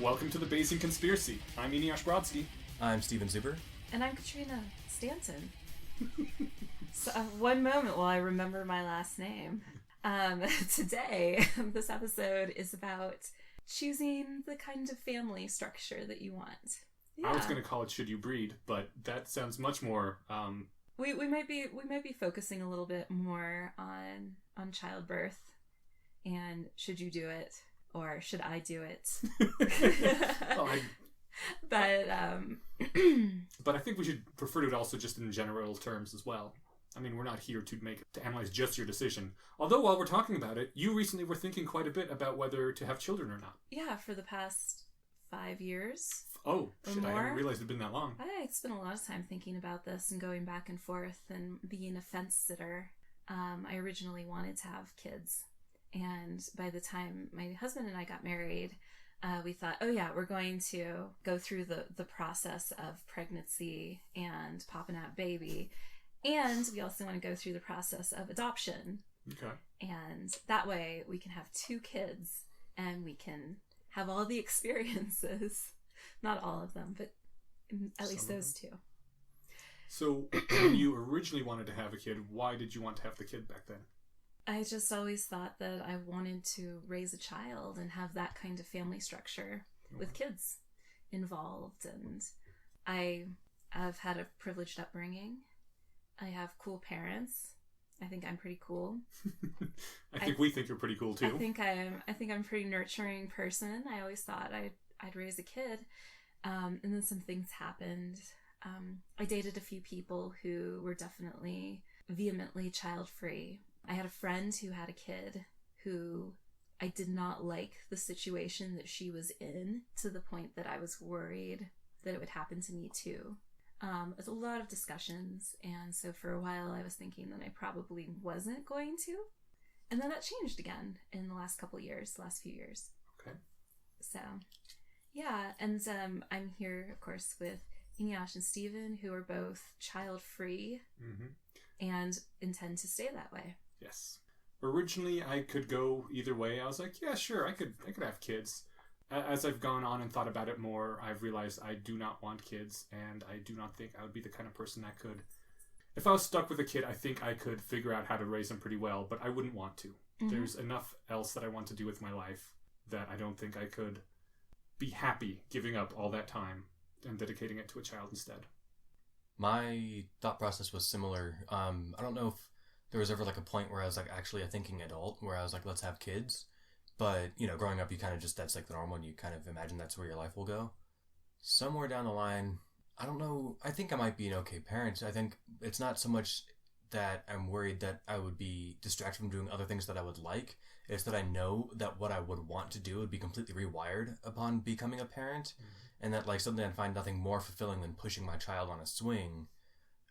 Welcome to the Bayesian Conspiracy. I'm Eneasz Brodsky. I'm Steven Zuber. And I'm Katrina Stanton. So, one moment while I remember my last name. Today, this episode is about choosing the kind of family structure that you want. Yeah. I was going to call it Should You Breed, but that sounds much more... We might be focusing a little bit more on childbirth and should you do it or should I do it? But I think we should refer to it also just in general terms as well. I mean, we're not here to analyze just your decision. Although while we're talking about it, you recently were thinking quite a bit about whether to have children or not. Yeah, for the past 5 years. Oh, shit, I hadn't realized it'd been that long. I spent a lot of time thinking about this and going back and forth and being a fence sitter. I originally wanted to have kids. And by the time my husband and I got married, we thought, oh yeah, we're going to go through the process of pregnancy and popping out baby. And we also want to go through the process of adoption. Okay. And that way we can have 2 kids and we can have all the experiences. Not all of them, but at least those 2. So when you originally wanted to have a kid, why did you want to have the kid back then? I just always thought that I wanted to raise a child and have that kind of family structure with kids involved. And I've had a privileged upbringing. I have cool parents. I think I'm pretty cool. we think you're pretty cool too. I think I'm a pretty nurturing person. I always thought I'd raise a kid. And then some things happened. I dated a few people who were definitely vehemently child-free. I had a friend who had a kid who I did not like the situation that she was in, to the point that I was worried that it would happen to me too. There's a lot of discussions, and so for a while I was thinking that I probably wasn't going to. And then that changed again in the last few years. Okay. So, yeah, and I'm here, of course, with Eneasz and Steven, who are both child-free and intend to stay that way. Yes. Originally, I could go either way. I was like, yeah, sure, I could have kids. As I've gone on and thought about it more, I've realized I do not want kids, and I do not think I would be the kind of person that could. If I was stuck with a kid, I think I could figure out how to raise them pretty well, but I wouldn't want to. Mm-hmm. There's enough else that I want to do with my life that I don't think I could be happy giving up all that time and dedicating it to a child instead. My thought process was similar. I don't know if there was ever like a point where I was like actually a thinking adult, where I was like, let's have kids. But, growing up, you kind of just, that's like the normal, and you kind of imagine that's where your life will go. Somewhere down the line, I don't know, I think I might be an okay parent. I think it's not so much that I'm worried that I would be distracted from doing other things that I would like. It's that I know that what I would want to do would be completely rewired upon becoming a parent. And that, like, something I'd find nothing more fulfilling than pushing my child on a swing,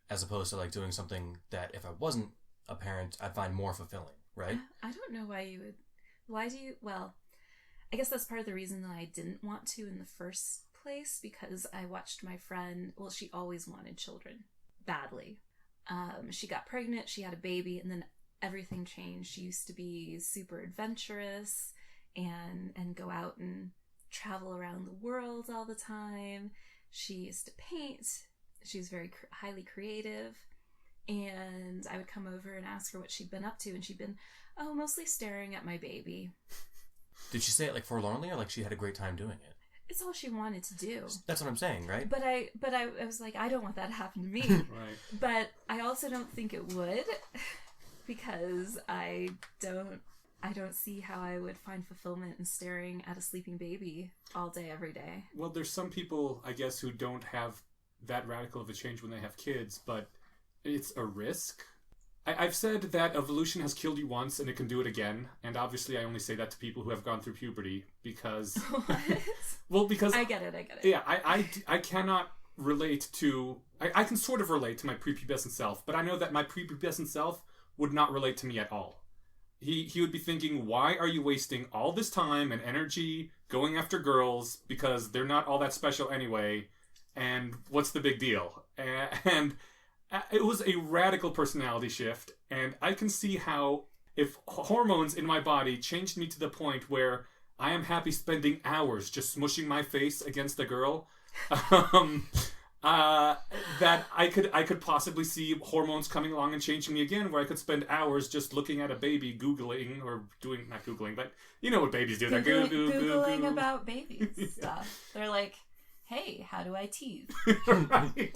as opposed to, like, doing something that if I wasn't a parent, I'd find more fulfilling, right? I don't know why you would. Well, I guess that's part of the reason that I didn't want to in the first place, because I watched my friend, she always wanted children, badly. She got pregnant, she had a baby, and then everything changed. She used to be super adventurous and go out and travel around the world all the time. She used to paint. She was very highly creative. And I would come over and ask her what she'd been up to, and she'd been, mostly staring at my baby. Did she say it like forlornly, or like she had a great time doing it? It's all she wanted to do. That's what I'm saying, right? But I was like, I don't want that to happen to me. Right. But I also don't think it would, because I don't see how I would find fulfillment in staring at a sleeping baby all day, every day. Well, there's some people, I guess, who don't have that radical of a change when they have kids, but it's a risk. I've said that evolution has killed you once and it can do it again, and obviously I only say that to people who have gone through puberty, because... What? Well, because... I get it. Yeah, I cannot relate to... I can sort of relate to my prepubescent self, but I know that my prepubescent self would not relate to me at all. He would be thinking, why are you wasting all this time and energy going after girls, because they're not all that special anyway, and what's the big deal? And it was a radical personality shift, and I can see how if hormones in my body changed me to the point where I am happy spending hours just smushing my face against a girl. That I could possibly see hormones coming along and changing me again, where I could spend hours just looking at a baby, Googling, or doing, not Googling, but you know what babies do. They're Googling about babies stuff. They're like, hey, how do I tease? Right.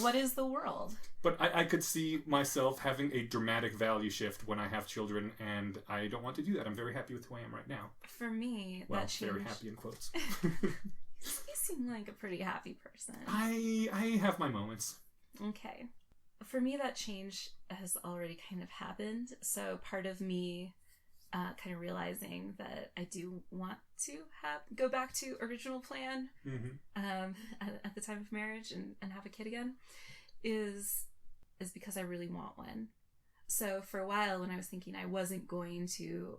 What is the world? But I could see myself having a dramatic value shift when I have children, and I don't want to do that. I'm very happy with who I am right now. For me, Well, that changed. very happy in quotes. You seem like a pretty happy person. I have my moments. Okay. For me, that change has already kind of happened. So part of me kind of realizing that I do want to go back to original plan at the time of marriage and have a kid again is because I really want one. So for a while, when I was thinking I wasn't going to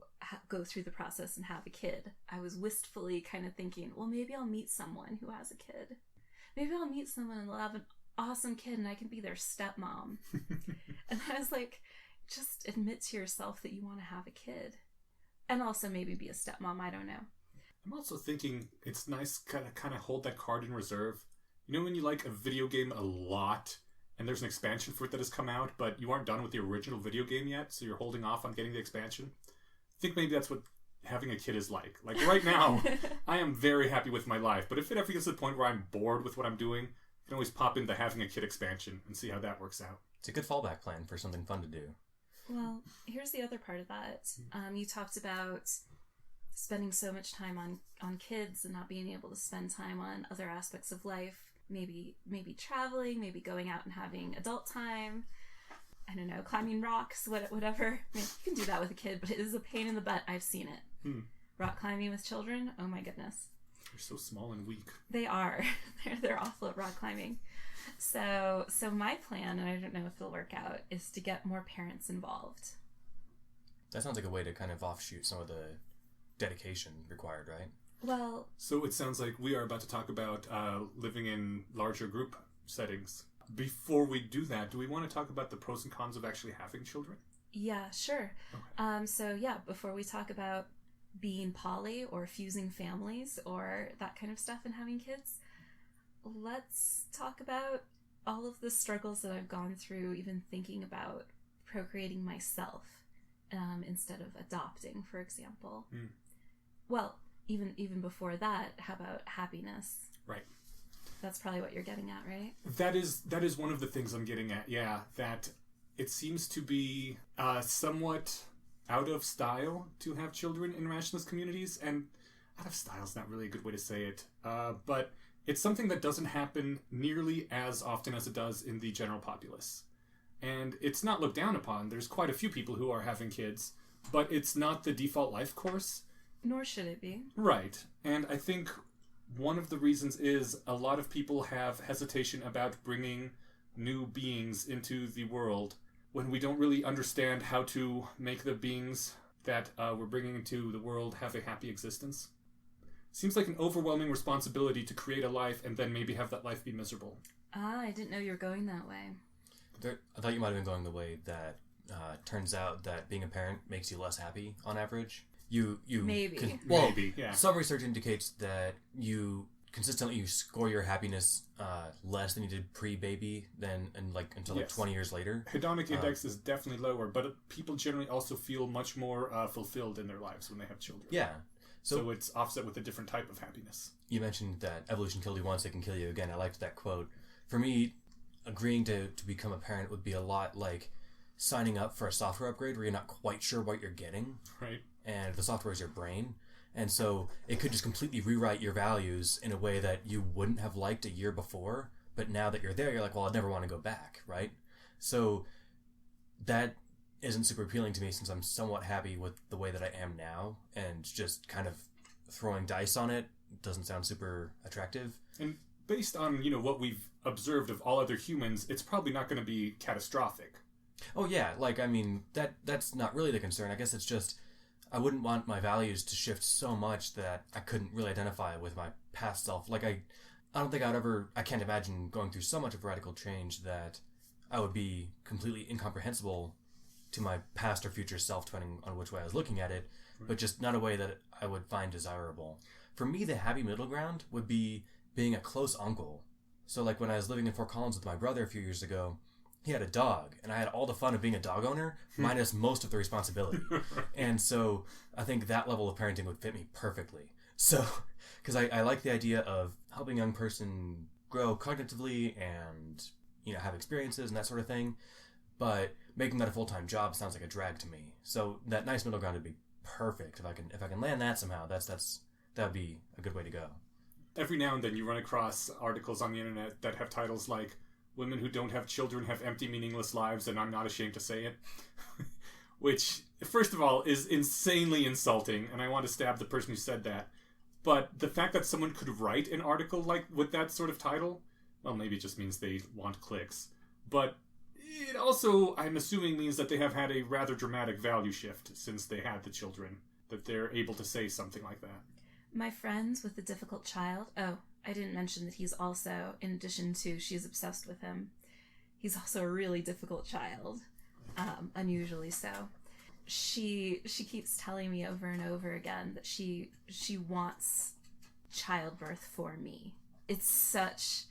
go through the process and have a kid, I was wistfully kind of thinking, well, maybe I'll meet someone who has a kid. Maybe I'll meet someone and they'll have an awesome kid and I can be their stepmom. And I was like, just admit to yourself that you want to have a kid. And also maybe be a stepmom, I don't know. I'm also thinking it's nice to kind of hold that card in reserve. You know when you like a video game a lot, and there's an expansion for it that has come out, but you aren't done with the original video game yet, so you're holding off on getting the expansion? I think maybe that's what having a kid is like. Like right now, I am very happy with my life, but if it ever gets to the point where I'm bored with what I'm doing, I can always pop into having a kid expansion and see how that works out. It's a good fallback plan for something fun to do. Well, here's the other part of that. You talked about spending so much time on kids and not being able to spend time on other aspects of life. Maybe traveling, maybe going out and having adult time. I don't know, climbing rocks, whatever. I mean, you can do that with a kid, but it is a pain in the butt. I've seen it. Rock climbing with children, oh my goodness. They're so small and weak. They are. They're awful at rock climbing. So my plan, and I don't know if it'll work out, is to get more parents involved. That sounds like a way to kind of offshoot some of the dedication required, right? Well, so it sounds like we are about to talk about living in larger group settings. Before we do that, do we want to talk about the pros and cons of actually having children? Yeah, sure. Okay. So before we talk about being poly or fusing families or that kind of stuff and having kids, let's talk about all of the struggles that I've gone through even thinking about procreating myself instead of adopting, for example. Well, even before that, how about happiness? Right. That's probably what you're getting at, right? That is one of the things I'm getting at, yeah. That it seems to be somewhat out of style to have children in rationalist communities. And out of style is not really a good way to say it. But it's something that doesn't happen nearly as often as it does in the general populace. And it's not looked down upon. There's quite a few people who are having kids, but it's not the default life course. Nor should it be. Right. And I think one of the reasons is a lot of people have hesitation about bringing new beings into the world when we don't really understand how to make the beings that we're bringing into the world have a happy existence. Seems like an overwhelming responsibility to create a life and then maybe have that life be miserable. I didn't know you were going that way. I thought you might have been going the way that turns out that being a parent makes you less happy on average. You maybe. Maybe, yeah. Some research indicates that you consistently score your happiness less than you did pre-baby until 20 years later. Hedonic index is definitely lower, but people generally also feel much more fulfilled in their lives when they have children. Yeah. So it's offset with a different type of happiness. You mentioned that evolution killed you once, it can kill you again. I liked that quote. For me, agreeing to become a parent would be a lot like signing up for a software upgrade where you're not quite sure what you're getting. Right. And the software is your brain. And so it could just completely rewrite your values in a way that you wouldn't have liked a year before. But now that you're there, you're like, well, I'd never want to go back, right? So that isn't super appealing to me since I'm somewhat happy with the way that I am now. And just kind of throwing dice on it doesn't sound super attractive. And based on, what we've observed of all other humans, it's probably not going to be catastrophic. Oh, yeah. That's not really the concern. I guess it's just I wouldn't want my values to shift so much that I couldn't really identify with my past self. I don't think I can't imagine going through so much of radical change that I would be completely incomprehensible to my past or future self, depending on which way I was looking at it, but just not a way that I would find desirable. For me, the happy middle ground would be being a close uncle. So like when I was living in Fort Collins with my brother a few years ago, he had a dog, and I had all the fun of being a dog owner, minus most of the responsibility. And so I think that level of parenting would fit me perfectly. So, because I like the idea of helping a young person grow cognitively and, have experiences and that sort of thing, but making that a full-time job sounds like a drag to me. So that nice middle ground would be perfect. If I can land that somehow, that would be a good way to go. Every now and then you run across articles on the internet that have titles like, "Women who don't have children have empty, meaningless lives, and I'm not ashamed to say it." Which, first of all, is insanely insulting, and I want to stab the person who said that. But the fact that someone could write an article like with that sort of title, well, maybe it just means they want clicks. But it also, I'm assuming, means that they have had a rather dramatic value shift since they had the children, that they're able to say something like that. My friend with the difficult child, I didn't mention that he's also, in addition to she's obsessed with him, he's also a really difficult child, unusually so. She keeps telling me over and over again that she wants childbirth for me. It's such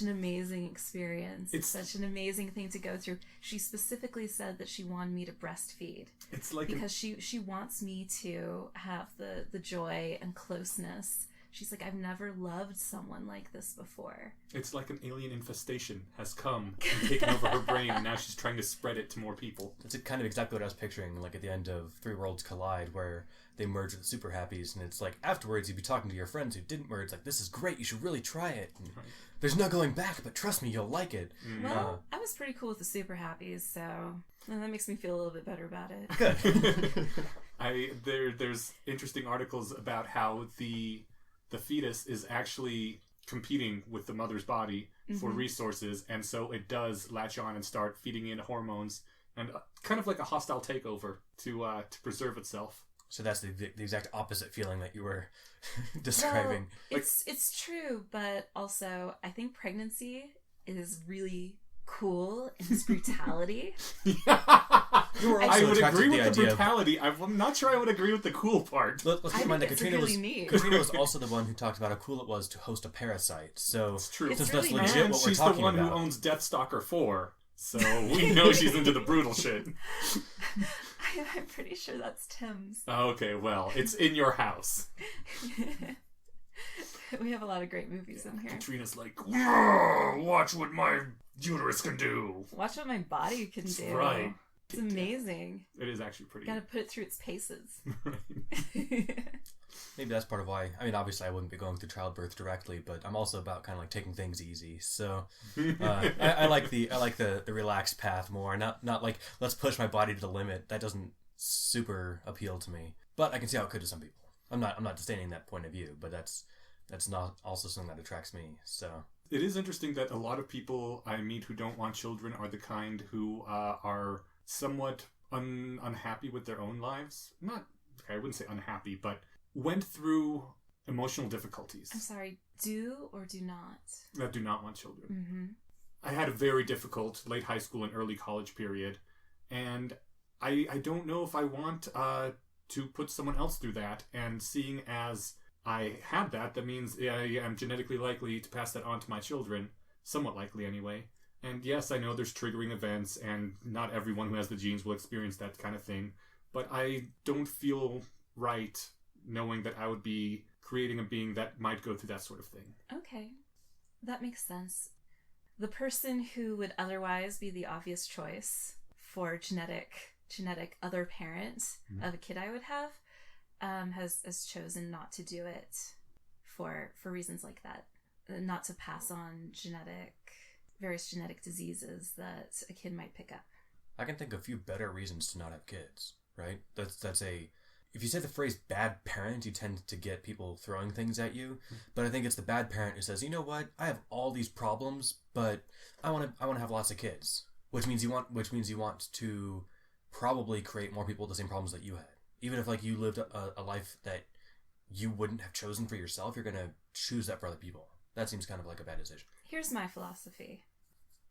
an amazing experience. It's such an amazing thing to go through. She specifically said that she wanted me to breastfeed. It's like because she wants me to have the joy and closeness. She's like, I've never loved someone like this before. It's like an alien infestation has come and taken over her brain, and now she's trying to spread it to more people. That's kind of exactly what I was picturing, like at the end of Three Worlds Collide, where they merge with the Super Happies, and it's like, afterwards you'd be talking to your friends who didn't merge, like, this is great, you should really try it. And there's no going back, but trust me, you'll like it. Well, I was pretty cool with the Super Happies, so that makes me feel a little bit better about it. Good. There's interesting articles about how the fetus is actually competing with the mother's body for resources, and so it does latch on and start feeding in hormones, and kind of like a hostile takeover to preserve itself. So that's the exact opposite feeling that you were describing. Well, it's true, but also I think pregnancy is really cool in its brutality. I would agree with the brutality. I'm not sure I would agree with the cool part. Let's keep in mind that Katrina was also the one who talked about how cool it was to host a parasite. So it's true. It's really legit and what we're she's talking the one about. who owns Deathstalker 4. So we know she's into the brutal shit. I'm pretty sure that's Tim's. Okay, well, it's in your house. We have a lot of great movies in here. Katrina's like, watch what my uterus can do. Watch what my body can do. Right. It's amazing. It is actually pretty. Gotta put it through its paces. Maybe that's part of why. I mean, obviously, I wouldn't be going through childbirth directly, but I'm also about kind of like taking things easy. So I like the relaxed path more. Not like let's push my body to the limit. That doesn't super appeal to me. But I can see how it could to some people. I'm not disdaining that point of view, but that's not also something that attracts me. So it is interesting that a lot of people I meet who don't want children are the kind who are somewhat unhappy with their own lives. I wouldn't say unhappy, but went through emotional difficulties. I'm sorry, do or do not? That do not want children. Mm-hmm. I had a very difficult late high school and early college period, and I don't know if I want to put someone else through that, and seeing as I had that means I'm genetically likely to pass that on to my children, somewhat likely anyway. And yes, I know there's triggering events, and not everyone who has the genes will experience that kind of thing, but I don't feel right knowing that I would be creating a being that might go through that sort of thing. Okay, that makes sense. The person who would otherwise be the obvious choice for genetic other parent of a kid I would have has chosen not to do it for reasons like that, not to pass on various genetic diseases that a kid might pick up. I can think of a few better reasons to not have kids, right? If you say the phrase bad parent, you tend to get people throwing things at you. But I think it's the bad parent who says, you know what, I have all these problems, but I want to have lots of kids. Which means you want to probably create more people with the same problems that you had. Even if like you lived a life that you wouldn't have chosen for yourself, you're gonna choose that for other people. That seems kind of like a bad decision. Here's my philosophy.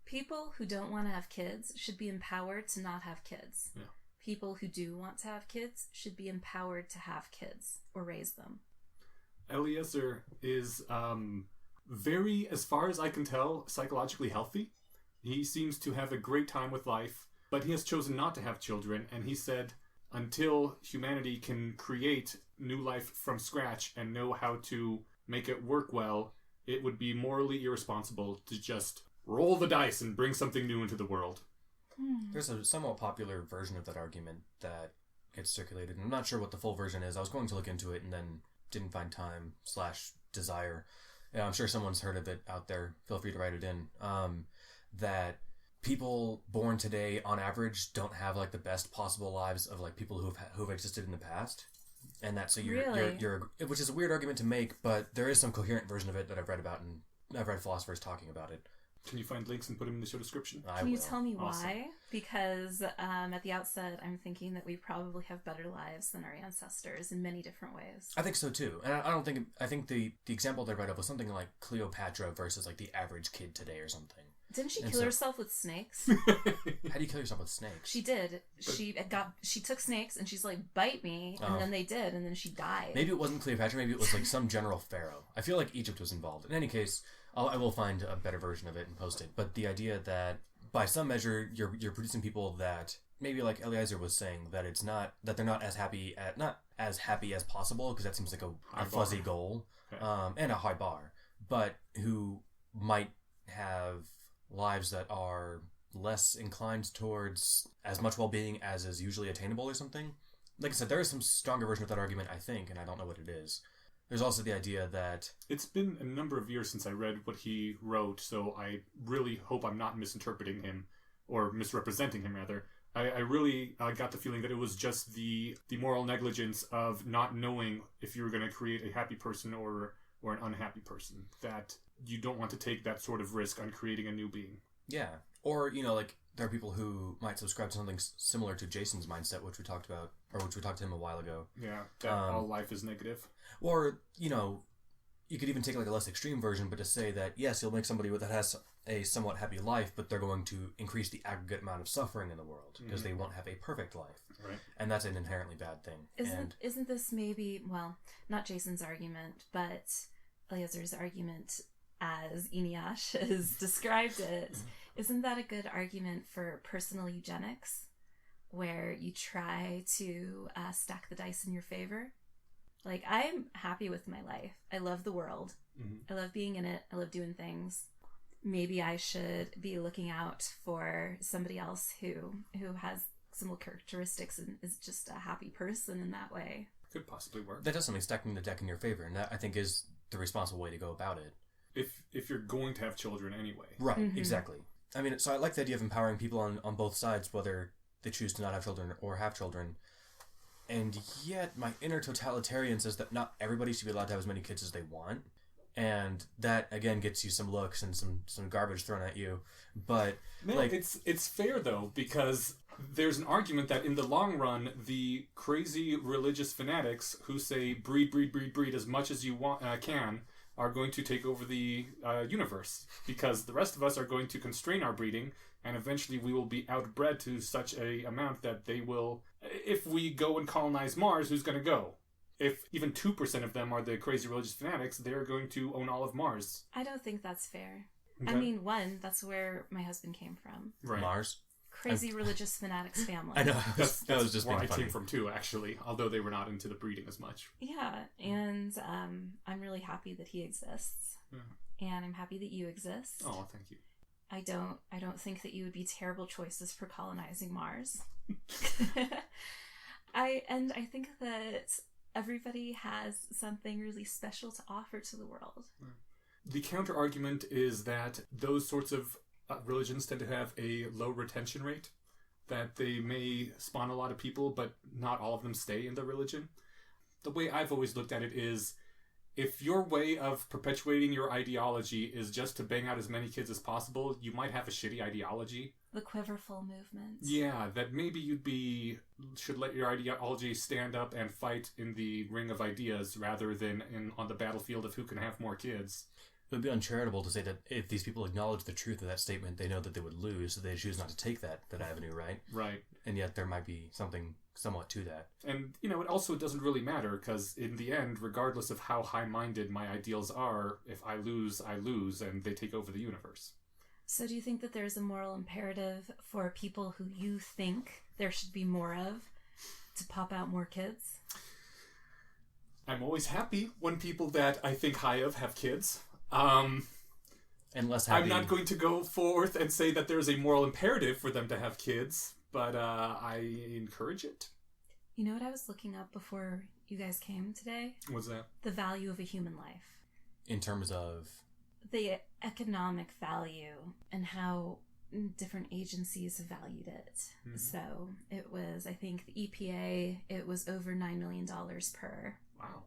People who don't want to have kids should be empowered to not have kids. Yeah. People who do want to have kids should be empowered to have kids or raise them. Eliezer is very, as far as I can tell, psychologically healthy. He seems to have a great time with life, but he has chosen not to have children, and he said until humanity can create new life from scratch and know how to make it work well, it would be morally irresponsible to just roll the dice and bring something new into the world. There's a somewhat popular version of that argument that gets circulated, and I'm not sure what the full version is. I was going to look into it and then didn't find time / desire. Yeah, I'm sure someone's heard of it out there. Feel free to write it in. That people born today, on average, don't have like the best possible lives of like people who've existed in the past, and that so you're which is a weird argument to make, but there is some coherent version of it that I've read about, and I've read philosophers talking about it. Can you find links and put them in the show description? Can you tell me Awesome. why? Because at the outset, I'm thinking that we probably have better lives than our ancestors in many different ways. I think so too, and I think the example that I read of was something like Cleopatra versus like the average kid today or something. Didn't she kill herself with snakes? How do you kill yourself with snakes? She did. She took snakes and she's like, bite me, and then they did, and then she died. Maybe it wasn't Cleopatra. Maybe it was like some general pharaoh. I feel like Egypt was involved. In any case, I will find a better version of it and post it. But the idea that by some measure you're producing people that maybe like Eliezer was saying that it's not that they're not as happy as possible, because that seems like a fuzzy goal, and a high bar, but who might have lives that are less inclined towards as much well-being as is usually attainable or something. Like I said, there is some stronger version of that argument, I think, and I don't know what it is. There's also the idea that it's been a number of years since I read what he wrote, so I really hope I'm not misinterpreting him, or misrepresenting him, rather. I really got the feeling that it was just the moral negligence of not knowing if you were going to create a happy person or an unhappy person, that you don't want to take that sort of risk on creating a new being. Yeah. Or, like, there are people who might subscribe to something similar to Jason's mindset, which we talked about, or which we talked to him a while ago. Yeah, that all life is negative. Or, you could even take like a less extreme version, but to say that, yes, you'll make somebody that has a somewhat happy life, but they're going to increase the aggregate amount of suffering in the world, because they won't have a perfect life. Right. And that's an inherently bad thing. Isn't this maybe, well, not Jason's argument, but Eliezer's argument as Eneasz has described it? Isn't that a good argument for personal eugenics, where you try to stack the dice in your favor? Like, I'm happy with my life. I love the world. I love being in it. I love doing things. Maybe I should be looking out for somebody else who has similar characteristics and is just a happy person in that way. Could possibly work. That does something, stacking the deck in your favor, and that, I think, is the responsible way to go about it. If you're going to have children anyway. Right, exactly. I mean, so I like the idea of empowering people on both sides, whether they choose to not have children or have children. And yet, my inner totalitarian says that not everybody should be allowed to have as many kids as they want. And that, again, gets you some looks and some garbage thrown at you. But, no, like, it's fair, though, because there's an argument that in the long run, the crazy religious fanatics who say breed as much as you can are going to take over the universe, because the rest of us are going to constrain our breeding, and eventually we will be outbred to such a amount that they will, if we go and colonize Mars, who's going to go? If even 2% of them are the crazy religious fanatics, they're going to own all of Mars. I don't think that's fair. Okay. I mean, that's where my husband came from. Right. Mars? Crazy religious fanatics family. I know. That's that was just where I funny. came from too, actually, although they were not into the breeding as much. Yeah, and I'm really happy that he exists. Yeah. And I'm happy that you exist. Oh, thank you. I don't think that you would be terrible choices for colonizing Mars. I think that everybody has something really special to offer to the world. The counter argument is that those sorts of religions tend to have a low retention rate, that they may spawn a lot of people, but not all of them stay in the religion. The way I've always looked at it is, if your way of perpetuating your ideology is just to bang out as many kids as possible, you might have a shitty ideology. The quiverful movement. Yeah, that maybe should let your ideology stand up and fight in the ring of ideas rather than on the battlefield of who can have more kids. It would be uncharitable to say that if these people acknowledge the truth of that statement, they know that they would lose, so they choose not to take that avenue, right? Right. And yet there might be something somewhat to that. And, it also doesn't really matter, because in the end, regardless of how high-minded my ideals are, if I lose, and they take over the universe. So do you think that there's a moral imperative for people who you think there should be more of to pop out more kids? I'm always happy when people that I think high of have kids. And less happy. I'm not going to go forth and say that there's a moral imperative for them to have kids, but I encourage it. You know what I was looking up before you guys came today? What's that? The value of a human life. In terms of? The economic value and how different agencies have valued it. Mm-hmm. So it was, I think, the EPA, it was over $9 million per. Wow.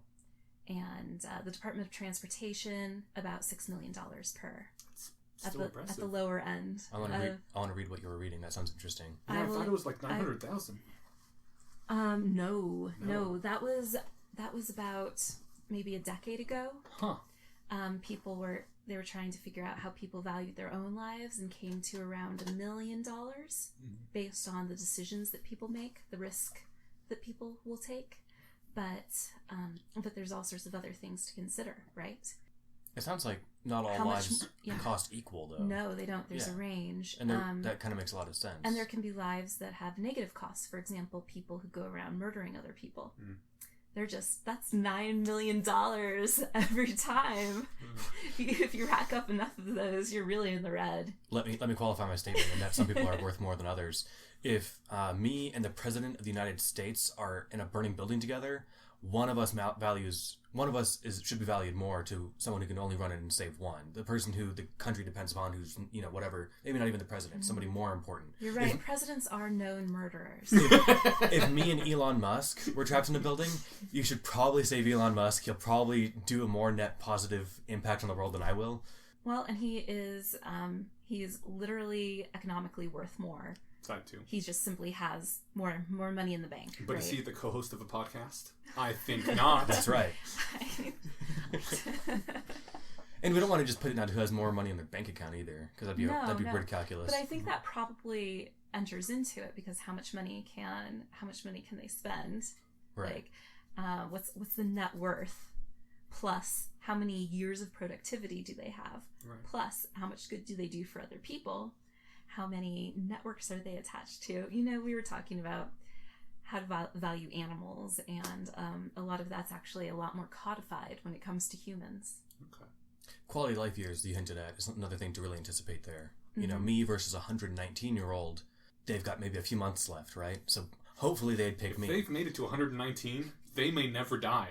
And the Department of Transportation, about $6 million per. That's still impressive. At the lower end. I want to read what you were reading. That sounds interesting. Yeah, I thought it was like 900,000. No. That was about maybe a decade ago. Huh. They were trying to figure out how people valued their own lives and came to around $1 million based on the decisions that people make, the risk that people will take. But there's all sorts of other things to consider, right? It sounds like not all lives cost equal, though. No, they don't. There's a range. And that kind of makes a lot of sense. And there can be lives that have negative costs. For example, people who go around murdering other people. Mm. That's $9 million every time. If you rack up enough of those, you're really in the red. Let me qualify my statement in that some people are worth more than others. If me and the President of the United States are in a burning building together, one of us should be valued more to someone who can only run it and save one. The person who the country depends upon, who's whatever, maybe not even the president, somebody more important. You're right. Presidents are known murderers. If me and Elon Musk were trapped in a building, you should probably save Elon Musk. He'll probably do a more net positive impact on the world than I will. Well, and he's literally economically worth more. That too. He just simply has more money in the bank. But is he the co-host of a podcast? I think not. That's right. And we don't want to just put it down to who has more money in their bank account either, because that'd be weird calculus. But I think that probably enters into it, because how much money can they spend? Right. Like, what's the net worth? Plus, how many years of productivity do they have? Right. Plus, how much good do they do for other people? How many networks are they attached to? We were talking about how to value animals, and a lot of that's actually a lot more codified when it comes to humans. Okay. Quality of life years you hinted at is another thing to really anticipate there. Mm-hmm. Me versus a 119-year-old, they've got maybe a few months left, right? So hopefully they'd pick me. If they've made it to 119, they may never die.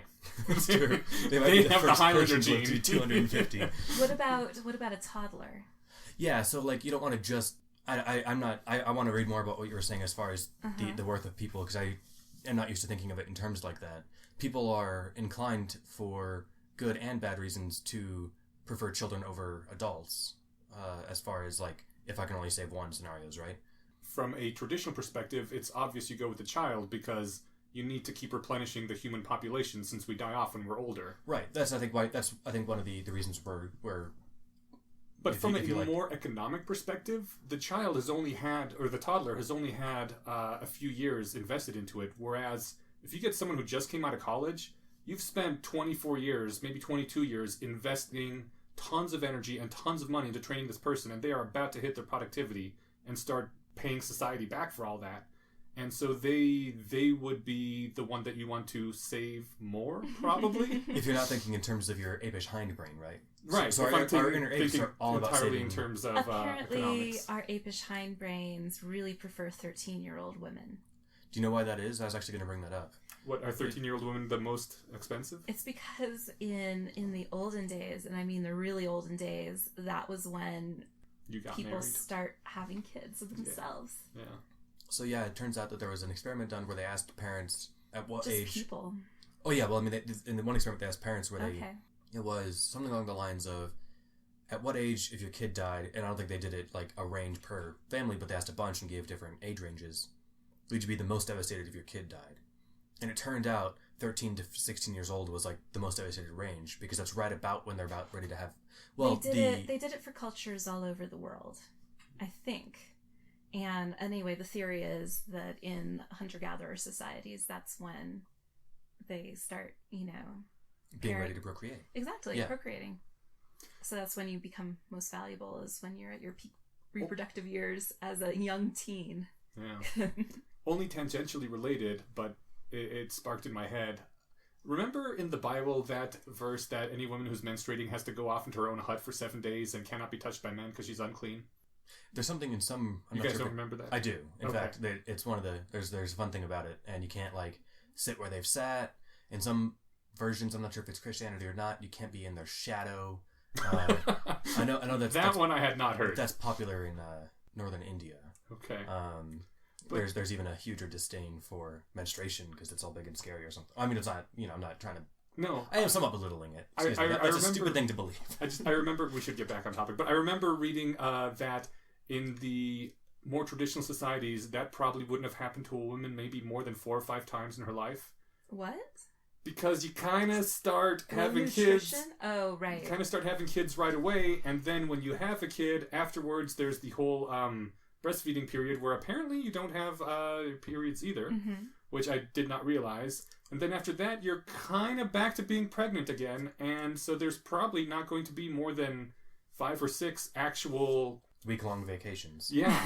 That's true. They have the Highlander gene. To 250. What about a toddler? Yeah, so you don't want to just... I want to read more about what you were saying as far as the worth of people, because I am not used to thinking of it in terms like that. People are inclined for good and bad reasons to prefer children over adults, as far as if I can only save one scenarios, right? From a traditional perspective, it's obvious you go with the child because you need to keep replenishing the human population since we die off when we're older. Right. That's I think one of the reasons we're But from a more economic perspective, the child has only had, or the toddler has only had a few years invested into it. Whereas if you get someone who just came out of college, you've spent 24 years, maybe 22 years investing tons of energy and tons of money into training this person, and they are about to hit their productivity and start paying society back for all that. And so they would be the one that you want to save more, probably. If you're not thinking in terms of your apish hindbrain, right? Right. So our inner apes are all about entirely saving. In terms of apparently, economics. Our apish hindbrains really prefer 13-year-old women. Do you know why that is? I was actually going to bring that up. What, are 13-year-old women the most expensive? It's because in the olden days, and I mean the really olden days, that was when people married. Start having kids themselves. Yeah. So yeah, it turns out that there was an experiment done where they asked parents at what Just age. People. Oh yeah, well I mean, in the one experiment they asked parents where it was something along the lines of, at what age if your kid died, and I don't think they did it a range per family, but they asked a bunch and gave different age ranges. Would you be the most devastated if your kid died? And it turned out 13 to 16 years old was the most devastated range, because that's right about when they're about ready to have Well, They did it for cultures all over the world, I think. And anyway, the theory is that in hunter-gatherer societies, that's when they start, being ready to procreate. Exactly, Yeah. procreating. So that's when you become most valuable, is when you're at your peak reproductive years as a young teen. Yeah. Only tangentially related, but it sparked in my head. Remember in the Bible that verse that any woman who's menstruating has to go off into her own hut for 7 days and cannot be touched by men because she's unclean? There's something in some... You guys don't remember that? I do. In Okay. fact, it's one of the... There's a fun thing about it, and you can't, sit where they've sat. In some versions, I'm not sure if it's Christianity or not, you can't be in their shadow. I know that's one I had not heard. That's popular in northern India. Okay. There's even a huger disdain for menstruation because it's all big and scary or something. I mean, it's not. I'm not trying to. No, I am somewhat belittling it. I That's remember, a stupid thing to believe. I remember. We should get back on topic, but I remember reading that in the more traditional societies, that probably wouldn't have happened to a woman maybe more than 4 or 5 times in her life. What? Because you kind of start having nutrition? kids. Oh, right. You kind of start having kids right away, and then when you have a kid, afterwards there's the whole breastfeeding period where apparently you don't have periods either, which I did not realize. And then after that, you're kind of back to being pregnant again, and so there's probably not going to be more than 5 or 6 actual week-long vacations. Yeah.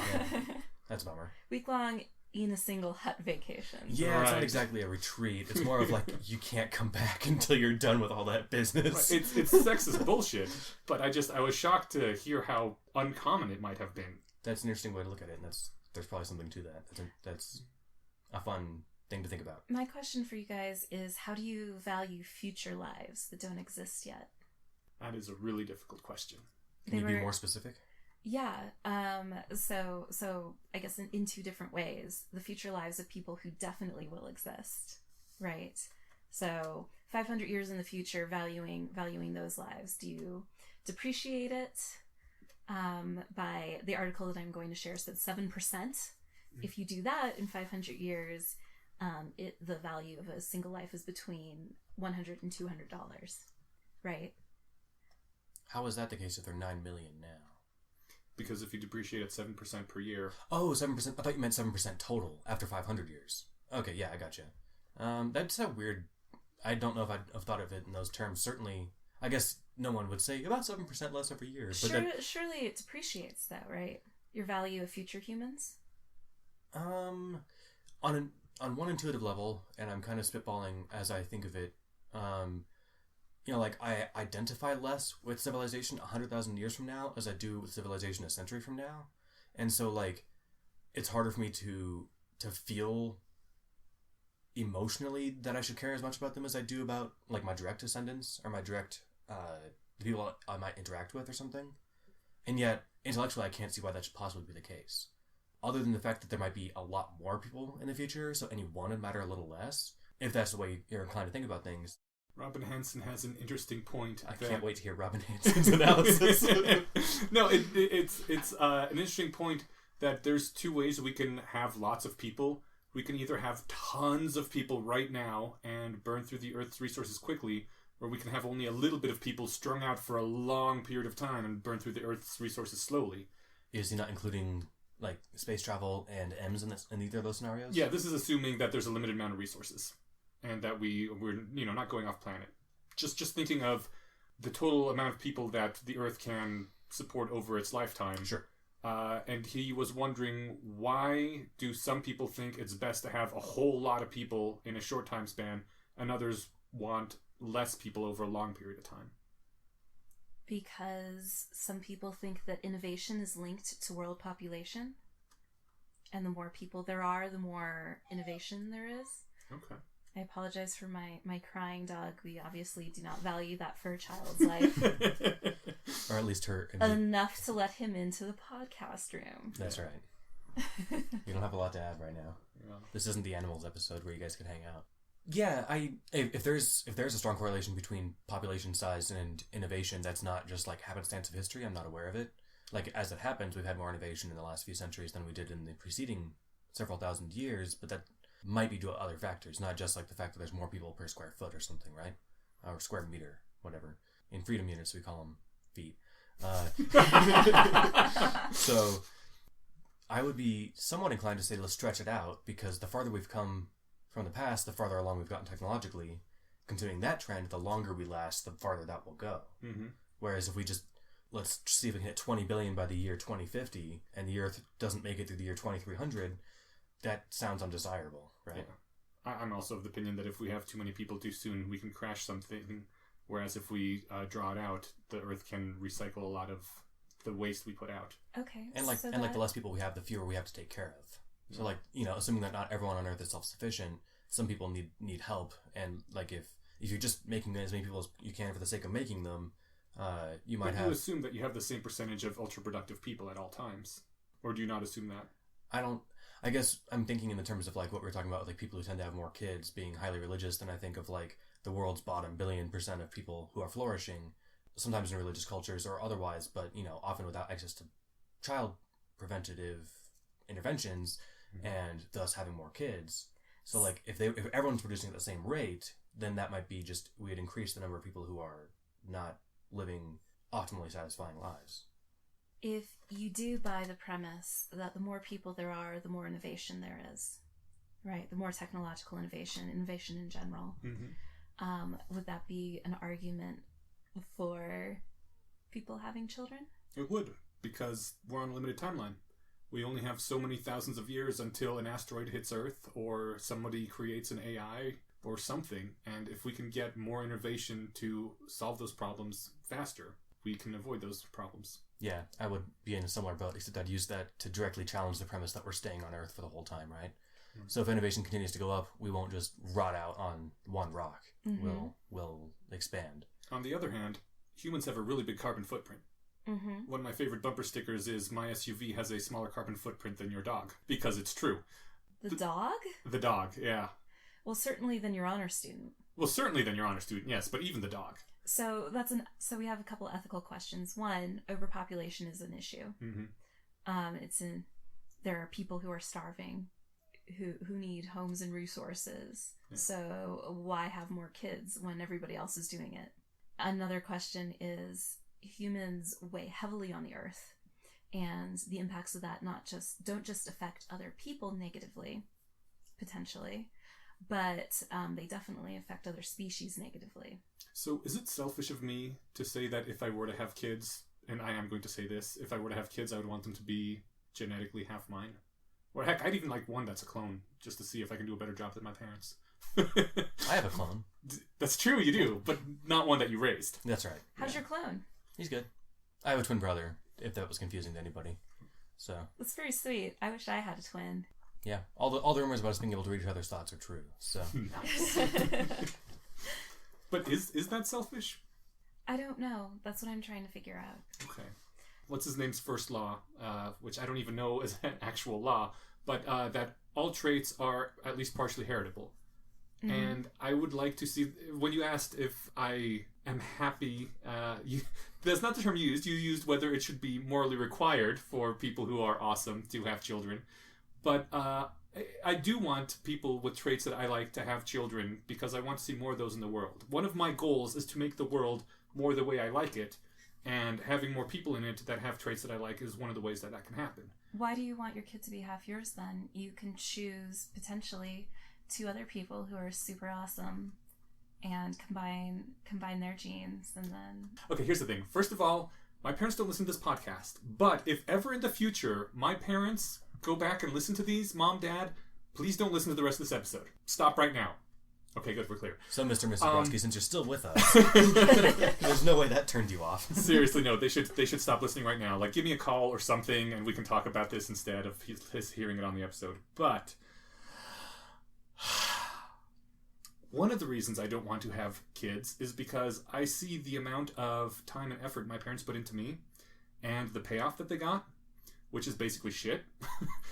That's a bummer. Week-long in a single hut vacation. Yeah, It's not exactly a retreat. It's more of you can't come back until you're done with all that business. It's sexist bullshit, but I was shocked to hear how uncommon it might have been. That's an interesting way to look at it, and there's probably something to that. That's a fun thing to think about. My question for you guys is, how do you value future lives that don't exist yet? That is a really difficult question. Can you be more specific? Yeah. So I guess in 2 different ways. The future lives of people who definitely will exist, right? So 500 years in the future, valuing those lives. Do you depreciate it? By the article that I'm going to share said 7%. If you do that in 500 years, the value of a single life is between $100 and $200, right? How is that the case if they're 9 million now? Because if you depreciate at 7% per year... Oh, 7%. I thought you meant 7% total after 500 years. Okay, yeah, I gotcha. That's a weird... I don't know if I'd have thought of it in those terms. Certainly, I guess no one would say about 7% less every year. But surely it depreciates, though, right? Your value of future humans? On one intuitive level, and I'm kind of spitballing as I think of it, I identify less with civilization 100,000 years from now as I do with civilization a century from now. And so, it's harder for me to feel emotionally that I should care as much about them as I do about, my direct descendants or my direct, the people I might interact with or something. And yet, intellectually, I can't see why that should possibly be the case. Other than the fact that there might be a lot more people in the future, so any one would matter a little less, if that's the way you're inclined to think about things. Robin Hanson has an interesting point. I can't wait to hear Robin Hanson's analysis. No, it's an interesting point that there's 2 ways we can have lots of people. We can either have tons of people right now and burn through the Earth's resources quickly, or we can have only a little bit of people strung out for a long period of time and burn through the Earth's resources slowly. Is he not including space travel and M's in either of those scenarios? Yeah, this is assuming that there's a limited amount of resources. And that we're not going off planet. Just thinking of the total amount of people that the Earth can support over its lifetime. Sure. And he was wondering, why do some people think it's best to have a whole lot of people in a short time span, and others want less people over a long period of time? Because some people think that innovation is linked to world population. And the more people there are, the more innovation there is. Okay. I apologize for my crying dog. We obviously do not value that for a child's life. Or at least her. Enough to let him into the podcast room. That's right. You don't have a lot to add right now. Yeah. This isn't the animals episode where you guys can hang out. Yeah, if there's a strong correlation between population size and innovation, that's not just happenstance of history. I'm not aware of it. As it happens, we've had more innovation in the last few centuries than we did in the preceding several thousand years, but that might be due to other factors, not just the fact that there's more people per square foot or something, right? Or square meter, whatever. In freedom units, we call them feet. So I would be somewhat inclined to say let's stretch it out, because the farther we've come from the past, the farther along we've gotten technologically. Continuing that trend, the longer we last, the farther that will go. Mm-hmm. Whereas if we just, let's see if we can hit 20 billion by the year 2050, and the Earth doesn't make it through the year 2300, that sounds undesirable, right? Yeah. I'm also of the opinion that if we have too many people too soon, we can crash something. Whereas if we draw it out, the Earth can recycle a lot of the waste we put out. Okay. And like the less people we have, the fewer we have to take care of. So like, assuming that not everyone on Earth is self-sufficient, some people need help, and like if you're just making as many people as you can for the sake of making them, you might have... you assume that you have the same percentage of ultra-productive people at all times. Or do you not assume that? I guess I'm thinking in the terms of like what we were talking about with like people who tend to have more kids being highly religious, then I think of like the world's bottom 1% of people who are flourishing, sometimes in religious cultures or otherwise, but often without access to child preventative interventions, and thus having more kids. So like if everyone's producing at the same rate, then that might be just, we'd increase the number of people who are not living optimally satisfying lives. If you do buy the premise that the more people there are, the more innovation there is, right? The more technological innovation in general, would that be an argument for people having children? It would, because we're on a limited timeline. We only have so many thousands of years until an asteroid hits Earth or somebody creates an AI or something. And if we can get more innovation to solve those problems faster, we can avoid those problems. Yeah, I would be in a similar boat, except I'd use that to directly challenge the premise that we're staying on Earth for the whole time, right? Mm-hmm. So if innovation continues to go up, we won't just rot out on one rock. Mm-hmm. We'll expand. On the other hand, humans have a really big carbon footprint. Mm-hmm. One of my favorite bumper stickers is, my SUV has a smaller carbon footprint than your dog. Because it's true. The dog? The dog, yeah. Well, certainly than your honor student. Yes, but even the dog. So so we have a couple ethical questions. One, overpopulation is an issue. Mm-hmm. There are people who are starving, who need homes and resources. Yeah. So why have more kids when everybody else is doing it? Another question is, humans weigh heavily on the Earth, and the impacts of that don't just affect other people negatively, potentially, but they definitely affect other species negatively. So is it selfish of me to say that if I were to have kids, and I am going to say this, if I were to have kids, I would want them to be genetically half mine? Or heck, I'd even like one that's a clone, just to see if I can do a better job than my parents. I have a clone. That's true, you do, but not one that you raised. That's right. How's your clone? He's good. I have a twin brother, if that was confusing to anybody. So that's very sweet. I wish I had a twin. Yeah, all the rumors about us being able to read each other's thoughts are true. So. But is that selfish? I don't know. That's what I'm trying to figure out. Okay. What's his name's first law, which I don't even know is an actual law, but that all traits are at least partially heritable. Mm-hmm. And I would like to see, when you asked if I am happy, that's not the term you used. You used whether it should be morally required for people who are awesome to have children. But I do want people with traits that I like to have children, because I want to see more of those in the world. One of my goals is to make the world more the way I like it, and having more people in it that have traits that I like is one of the ways that can happen. Why do you want your kid to be half yours then? You can choose potentially 2 other people who are super awesome and combine their genes, and then... Okay, here's the thing. First of all, my parents don't listen to this podcast, but if ever in the future my parents go back and listen to these, Mom, Dad, please don't listen to the rest of this episode. Stop right now. Okay, good, we're clear. So, Mr. and Mrs. Brodsky, since you're still with us, there's no way that turned you off. Seriously, no, they should stop listening right now. Like, give me a call or something, and we can talk about this instead of his hearing it on the episode. But one of the reasons I don't want to have kids is because I see the amount of time and effort my parents put into me, and the payoff that they got, which is basically shit.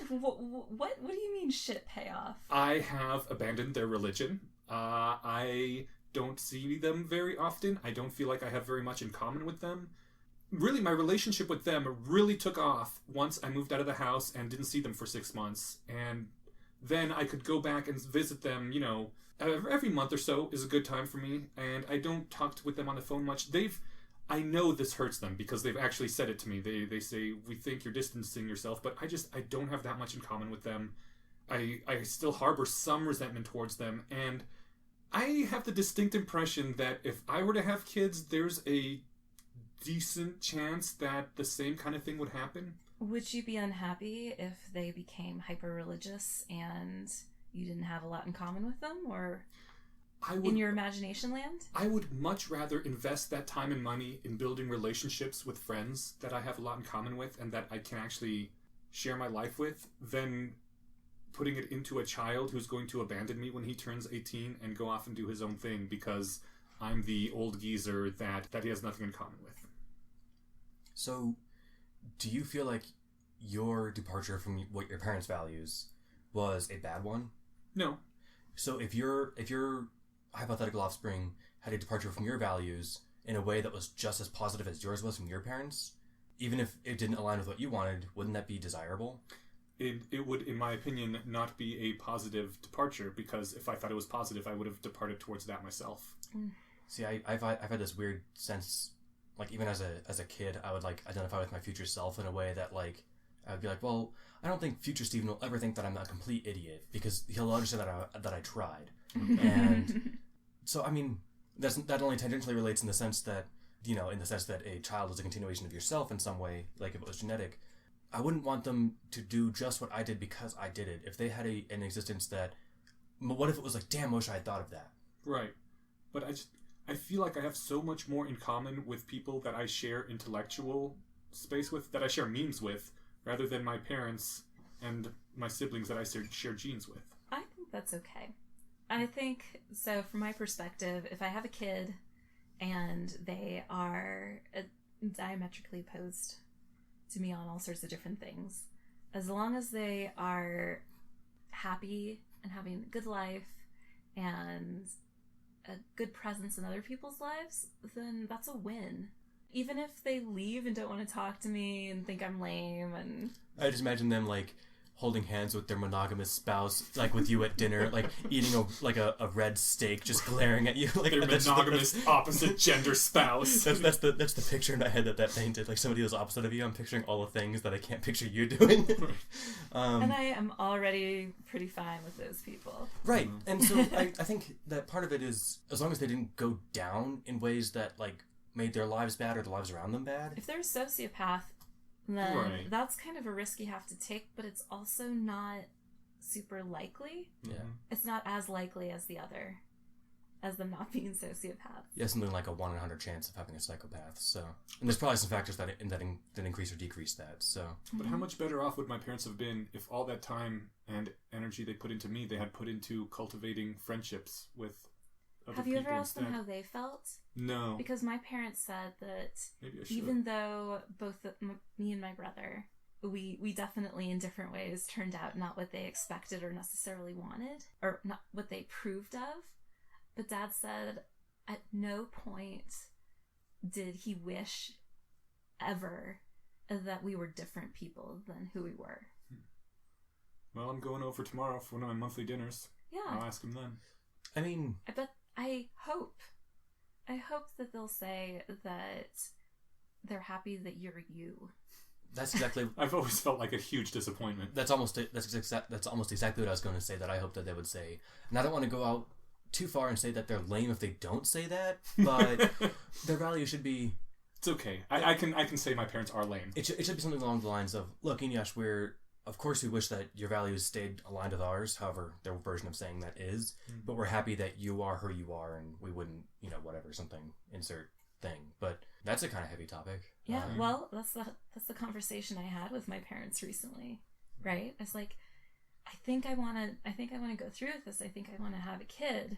What do you mean shit payoff? I have abandoned their religion. I don't see them very often. I don't feel like I have very much in common with them. Really, my relationship with them really took off once I moved out of the house and didn't see them for 6 months. And then I could go back and visit them, every month or so is a good time for me. And I don't talk with them on the phone much. I know this hurts them because they've actually said it to me. They say, we think you're distancing yourself, but I don't have that much in common with them. I still harbor some resentment towards them, and I have the distinct impression that if I were to have kids, there's a decent chance that the same kind of thing would happen. Would you be unhappy if they became hyper-religious and you didn't have a lot in common with them, or in your imagination land? I would much rather invest that time and money in building relationships with friends that I have a lot in common with and that I can actually share my life with than putting it into a child who's going to abandon me when he turns 18 and go off and do his own thing because I'm the old geezer that he has nothing in common with. So, do you feel like your departure from what your parents' values was a bad one? No. So if your hypothetical offspring had a departure from your values in a way that was just as positive as yours was from your parents, even if it didn't align with what you wanted, wouldn't that be desirable? It would, in my opinion, not be a positive departure, because if I thought it was positive, I would have departed towards that myself. See, I've had this weird sense, like even as a kid, I would like identify with my future self in a way that like I'd be like, well, I don't think future Steven will ever think that I'm a complete idiot because he'll understand that I tried. And so, I mean, that only tangentially relates in the sense that, you know, in the sense that a child is a continuation of yourself in some way, like if it was genetic. I wouldn't want them to do just what I did because I did it. If they had an existence that, what if it was like, damn, wish I had thought of that. Right. But I feel like I have so much more in common with people that I share intellectual space with, that I share memes with, rather than my parents and my siblings that I share genes with. I think that's okay. I think, so from my perspective, if I have a kid and they are diametrically opposed to me on all sorts of different things, as long as they are happy and having a good life and a good presence in other people's lives, then that's a win. Even if they leave and don't want to talk to me and think I'm lame, and I just imagine them like holding hands with their monogamous spouse, like with you at dinner, like eating a red steak, just glaring at you like their monogamous opposite gender spouse. That's the picture in my head that painted, like somebody who's opposite of you. I'm picturing all the things that I can't picture you doing. And I am already pretty fine with those people. Right, and so I think that part of it is, as long as they didn't go down in ways that like made their lives bad or the lives around them bad. If they're a sociopath, then that's kind of a risk you have to take, but it's also not super likely. Yeah. It's not as likely as the other, as them not being sociopaths. Yeah, something like a 1 in 100 chance of having a psychopath. So, and there's probably some factors that increase or decrease that. So, but how much better off would my parents have been if all that time and energy they put into me, they had put into cultivating friendships with other Have you ever people asked them how they felt? No. Because my parents said that Maybe I should. even though both me and my brother, we definitely in different ways turned out not what they expected or necessarily wanted, or not what they approved of, but Dad said at no point did he wish ever that we were different people than who we were. Well, I'm going over tomorrow for one of my monthly dinners. Yeah. I'll ask him then. I mean, I hope that they'll say that they're happy that you're you. That's exactly. I've always felt like a huge disappointment. That's almost exactly what I was going to say. That I hope that they would say, and I don't want to go out too far and say that they're lame if they don't say that, but their value should be. It's okay. I can say my parents are lame. It should be something along the lines of, look, Inyash, of course we wish that your values stayed aligned with ours, however their version of saying that is, but we're happy that you are who you are, and we wouldn't, whatever, something, insert thing. But that's a kind of heavy topic. Yeah, well, that's the conversation I had with my parents recently, right? I was like, I think I want to go through with this. I think I want to have a kid.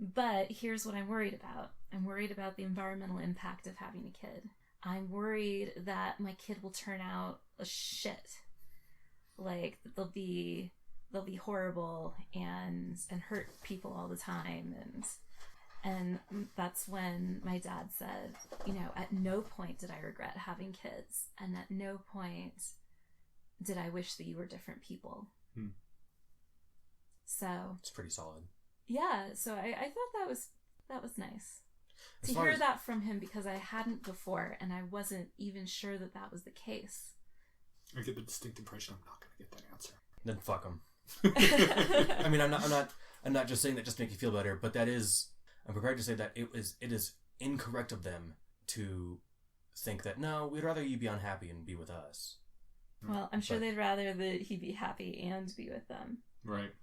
But here's what I'm worried about. I'm worried about the environmental impact of having a kid. I'm worried that my kid will turn out a shit. Like they'll be horrible and hurt people all the time, and that's when my dad said, at no point did I regret having kids, and at no point did I wish that you were different people. So it's pretty solid. Yeah, so I thought that was nice. As To far hear as- that from him, because I hadn't before, and I wasn't even sure that that was the case. I get the distinct impression I'm not going to get that answer. Then fuck him. I mean, I'm not just saying that just to make you feel better, but I'm prepared to say that it is incorrect of them to think that, no, we'd rather you be unhappy and be with us. Well, I'm sure But- they'd rather that he be happy and be with them. Right.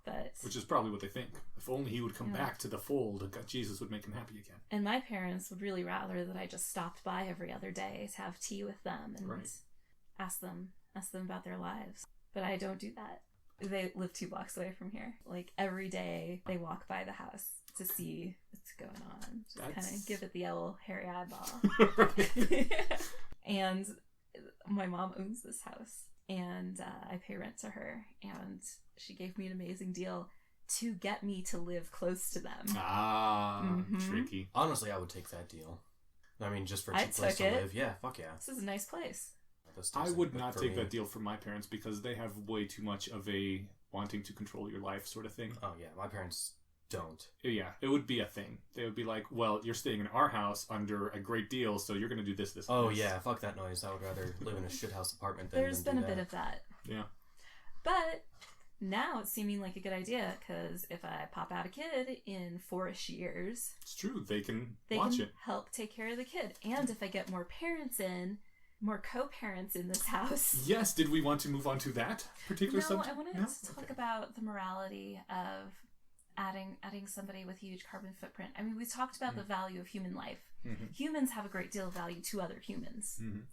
But Which is probably what they think. If only he would come Yeah. back to the fold, God, Jesus would make him happy again. and my parents would really rather that I just stopped by every other day to have tea with them and Right. ask them about their lives. But I don't do that. They live 2 blocks away from here. Like every day they walk by the house to see what's going on. Just kind That's- of give it the old hairy eyeball. Right. And my mom owns this house, and I pay rent to her, and she gave me an amazing deal to get me to live close to them. Mhm. Tricky. Honestly, I would take that deal. I mean, just for a I cheap place took to it. live. Yeah, fuck yeah. This is a nice place. That's I decent, would but not for take me- that deal from my parents because they have way too much of a wanting to control your life sort of thing. Oh yeah, my parents don't. Yeah, it would be a thing. They would be like, well, you're staying in our house under a great deal, so you're going to do this, and Oh this. yeah, fuck that noise. I would rather live in a shithouse apartment than There's than been a do bit of that. Yeah. But now it's seeming like a good idea, because if I pop out a kid in 4-ish years, It's true. They can they watch can it. help take care of the kid. And if I get more parents in, more co-parents in this house. Yes, did we want to move on to that particular No, subject? I wanted to talk about the morality of adding somebody with huge carbon footprint. I mean, we talked about the value of human life. Mhm. Humans have a great deal of value to other humans. Mhm.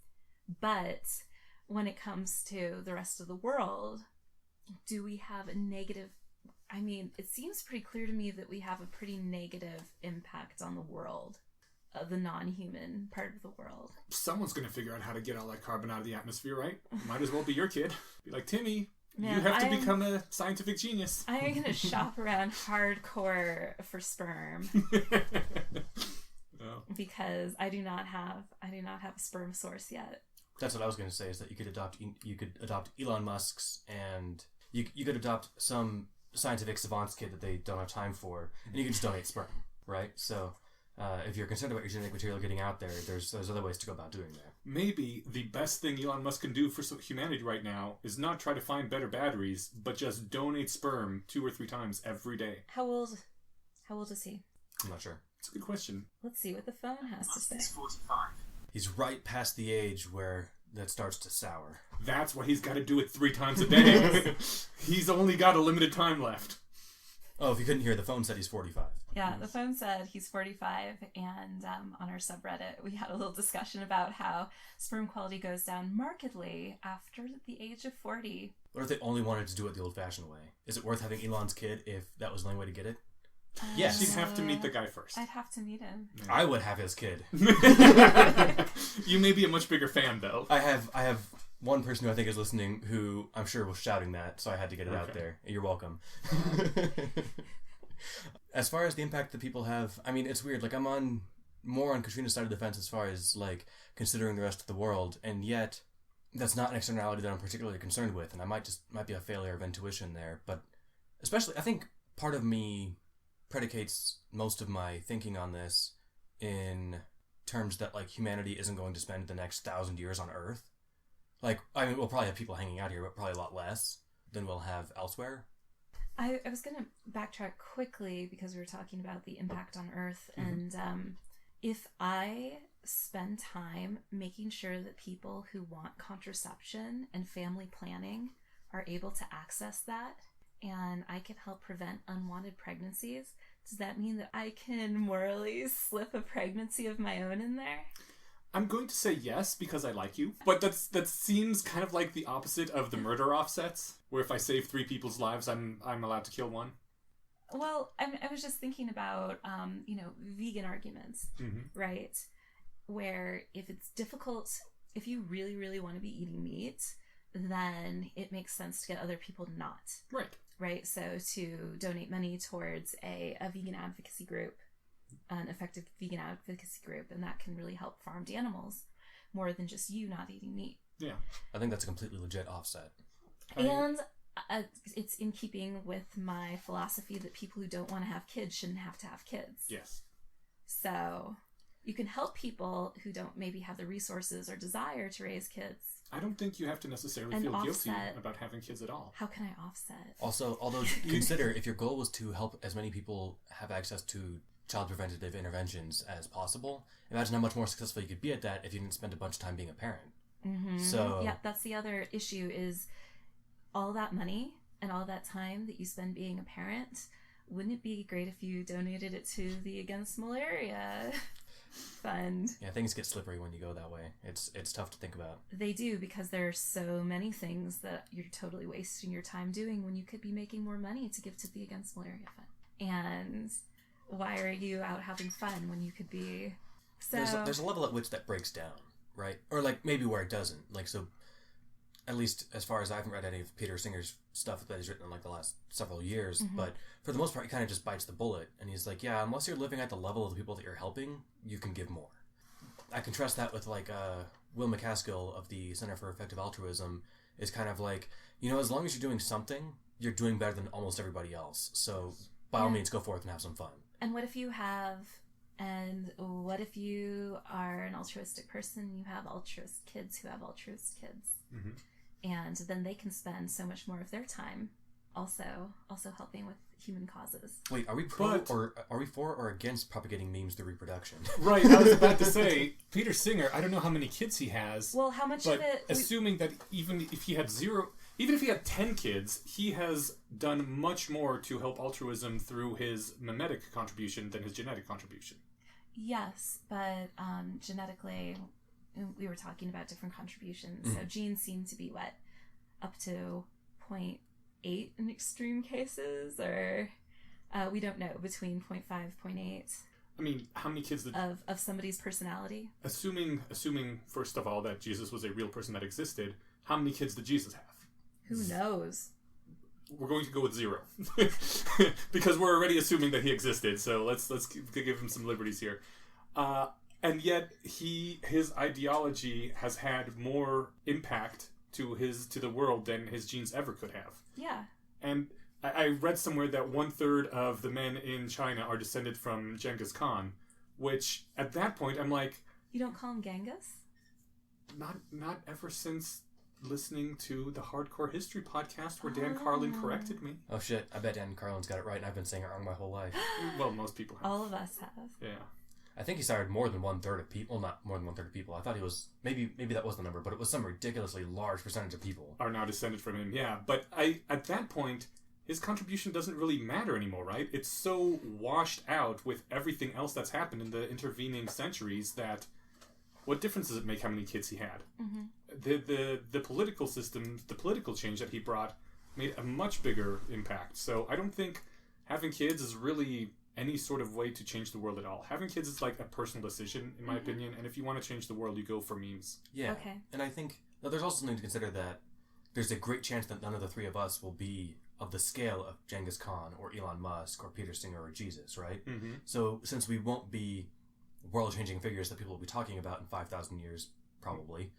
But when it comes to the rest of the world, do we have a negative... I mean, it seems pretty clear to me that we have a pretty negative impact on the world, the non-human part of the world. Someone's going to figure out how to get all that carbon out of the atmosphere, right? Might as well be your kid. Be like, Timmy, Man, you have to I am- become a scientific genius. I am going to shop around hardcore for sperm Oh. because I do not have a sperm source yet. That's what I was going to say. Is that you could adopt Elon Musk's, and you could adopt some scientific savant's kid that they don't have time for, and you could just donate sperm, right? So if you're concerned about your genetic material getting out there, there's other ways to go about doing that. Maybe the best thing Elon Musk can do for humanity right now is not try to find better batteries, but just donate sperm 2 or 3 times every day. How old is he? I'm not sure. It's a good question. Let's see what the phone has to say. 45. He's right past the age where that starts to sour. That's why he's got to do it 3 times a day. He's only got a limited time left. Oh, if you couldn't hear, the phone said he's 45. Yeah, the phone said he's 45, and on our subreddit we had a little discussion about how sperm quality goes down markedly after the age of 40. What if they only wanted to do it the old-fashioned way? Is it worth having Elon's kid if that was the only way to get it? Yes. You'd have to meet the guy first. I'd have to meet him. I would have his kid. You may be a much bigger fan, though. I have one person who I think is listening who I'm sure was shouting that, so I had to get it out Okay. there. You're welcome. As far as the impact that people have, I mean, it's weird. Like, I'm more on Katrina's side of the fence as far as, like, considering the rest of the world, and yet that's not an externality that I'm particularly concerned with, and I might be a failure of intuition there, but especially, I think part of me predicates most of my thinking on this in terms that, like, humanity isn't going to spend the next 1,000 years on Earth. Like, I mean, we'll probably have people hanging out here, but probably a lot less than we'll have elsewhere. I was going to backtrack quickly because we were talking about the impact on Earth, and if I spend time making sure that people who want contraception and family planning are able to access that, and I can help prevent unwanted pregnancies, does that mean that I can morally slip a pregnancy of my own in there? I'm going to say yes because I like you, but that seems kind of like the opposite of the murder offsets, where if I save 3 people's lives, I'm allowed to kill 1. Well, I was just thinking about, vegan arguments, right? Where if it's difficult, if you really, really want to be eating meat, then it makes sense to get other people not. Right? So to donate money towards a vegan advocacy group, an effective vegan advocacy group, and that can really help farmed animals more than just you not eating meat. Yeah. I think that's a completely legit offset. And it's in keeping with my philosophy that people who don't want to have kids shouldn't have to have kids. Yes. So you can help people who don't maybe have the resources or desire to raise kids. I don't think you have to necessarily And feel guilty offset. about having kids at all. How can I offset? Also, although consider if your goal was to help as many people have access to child preventative interventions as possible, imagine how much more successful you could be at that if you didn't spend a bunch of time being a parent. Mm-hmm. So yeah, that's the other issue is all that money and all that time that you spend being a parent. Wouldn't it be great if you donated it to the Against Malaria fund? Yeah, things get slippery when you go that way. It's tough to think about. They do, because there are so many things that you're totally wasting your time doing when you could be making more money to give to the Against Malaria fund. And why are you out having fun when you could be... So There's a level at which that breaks down, right? Or like maybe where it doesn't. Like, so at least as far as I haven't read any of Peter Singer's stuff that he's written in like the last several years, but for the most part he kind of just bites the bullet and he's like, yeah, unless you're living at the level of the people that you're helping, you can give more. I contrast that with like Will McCaskill of the Center for Effective Altruism is kind of like, you know, as long as you're doing something, you're doing better than almost everybody else. So by all means, go forth and have some fun. And what if you are an altruistic person, you have altruist kids who have altruist kids. Mm-hmm. And then they can spend so much more of their time also helping with human causes. Wait, are we for or against propagating memes through reproduction? Right, I was about to say, Peter Singer, I don't know how many kids he has. Well, how much but of it... assuming that even if he had 10 kids, he has done much more to help altruism through his mimetic contribution than his genetic contribution. Yes, but genetically, we were talking about different contributions. So genes seem to be up to 0.8 in extreme cases, or we don't know, between 0.5, 0.8. I mean, how many kids of somebody's personality? Assuming first of all that Jesus was a real person that existed, how many kids did Jesus have? Who knows? We're going to go with 0 because we're already assuming that he existed. So let's give him some liberties here. And yet his ideology has had more impact to the world than his genes ever could have. Yeah. And I read somewhere that 1/3 of the men in China are descended from Genghis Khan, which at that point I'm like, you don't call him Genghis? Not ever since listening to the Hardcore History podcast where Dan Carlin corrected me. Oh shit, I bet Dan Carlin's got it right and I've been saying it wrong my whole life. Well, most people have. All of us have. Yeah. I think he sired more than 1/3 of people. Well, not more than 1/3 of people. I thought he was... Maybe that was the number, but it was some ridiculously large percentage of people. Are now descended from him, yeah. But at that point, his contribution doesn't really matter anymore, right? It's so washed out with everything else that's happened in the intervening centuries that what difference does it make how many kids he had? Mm-hmm. The political system, the political change that he brought made a much bigger impact. So I don't think having kids is really any sort of way to change the world at all. Having kids is like a personal decision, in my opinion, and if you want to change the world, you go for memes. Yeah. Okay. And I think there's also something to consider that there's a great chance that none of the three of us will be of the scale of Genghis Khan or Elon Musk or Peter Singer or Jesus, right? Mm-hmm. So since we won't be world-changing figures that people will be talking about in 5,000 years, probably...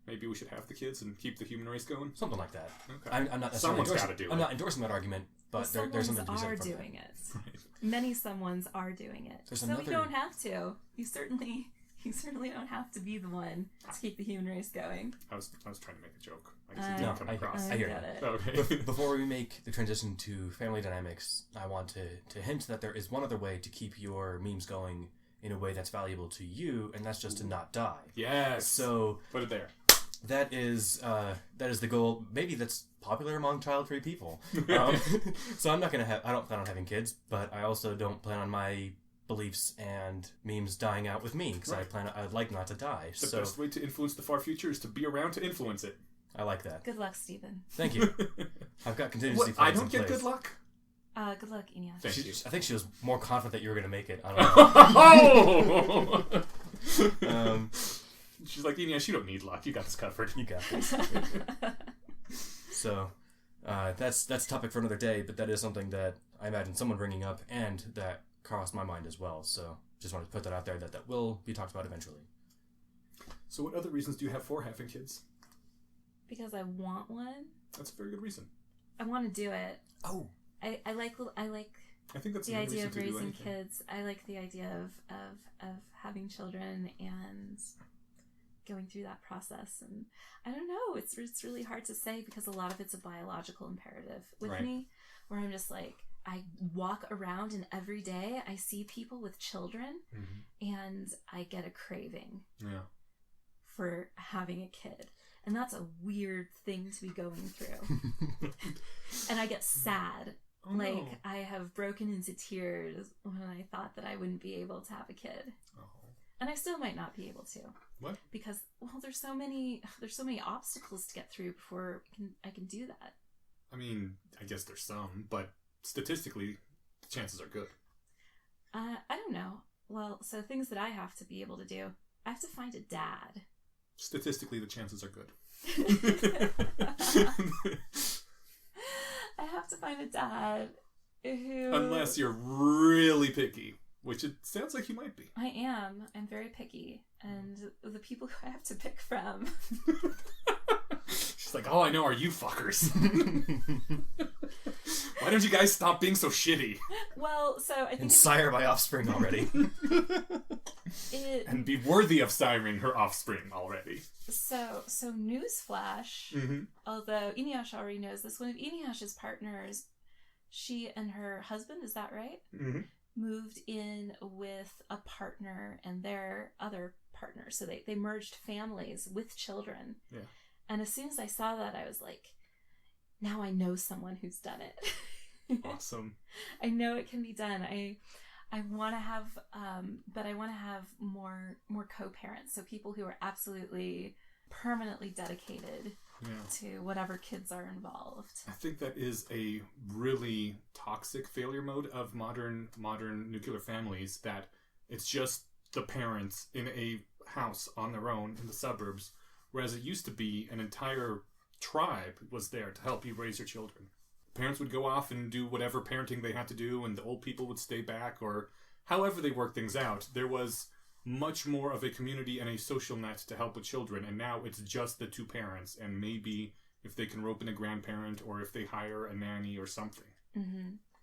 maybe we should have the kids and keep the human race going? Something like that. Okay. I'm not necessarily Someone's got to do it. I'm not endorsing that argument, but there's something to be said from doing that. it. Right. Many someones are doing it. There's so another- you don't have to. You certainly don't have to be the one to keep the human race going. I was trying to make a joke. No, I hear get it. Okay. Before we make the transition to family dynamics, I want to hint that there is one other way to keep your memes going in a way that's valuable to you, and that's just to not die. Yes. So put it there. that is the goal. Maybe that's popular among child-free people. So I don't plan on having kids, but I also don't plan on my beliefs and memes dying out with me because I'd like not to die. The best way to influence the far future is to be around to influence it. I like that. Good luck, Stephen. Thank you. I've got contingency plans I don't in get place. good luck. Good luck, Enya. Thank you. I think she was more confident that you were going to make it. I don't know. She's like, Ines, you don't need luck. You got this covered. You got this. So, that's a topic for another day, but that is something that I imagine someone bringing up and that crossed my mind as well. So, just wanted to put that out there that will be talked about eventually. So what other reasons do you have for having kids? Because I want one. That's a very good reason. I want to do it. Oh. I like I think that's the a idea reason of to do raising anything. kids. I like the idea of having children and going through that process. And I don't know, it's really hard to say because a lot of it's a biological imperative with Right. me, where I'm just like, I walk around and every day I see people with children and I get a craving for having a kid. And that's a weird thing to be going through. And I get sad. Oh, like, no. I have broken into tears when I thought that I wouldn't be able to have a kid. Oh. And I still might not be able to. What? Because, well, there's so many obstacles to get through before I can do that. I mean, I guess there's some, but statistically, the chances are good. I don't know. Well, so things that I have to be able to do, I have to find a dad. Statistically, the chances are good. I have to find a dad who... Unless you're really picky, which it sounds like you might be. I am. I'm very picky. And the people who I have to pick from... She's like, all I know are you fuckers. Why don't you guys stop being so shitty? Well, so I think... And sire my offspring already. And be worthy of siring her offspring already. So newsflash, although Inyash already knows this, one of Inyash's partners, she and her husband, is that right? Moved in with a partner and their other partner. So they merged families with children. Yeah. And as soon as I saw that, I was like, now I know someone who's done it. Awesome. I know it can be done. I want to have, but I want to have more co-parents. So people who are absolutely permanently dedicated to whatever kids are involved. I think that is a really toxic failure mode of modern nuclear families, that it's just the parents in a house on their own in the suburbs, whereas it used to be an entire tribe was there to help you raise your children. Parents would go off and do whatever parenting they had to do, and the old people would stay back, or however they worked things out. There was much more of a community and a social net to help with children, and now it's just the two parents, and maybe if they can rope in a grandparent, or if they hire a nanny or something.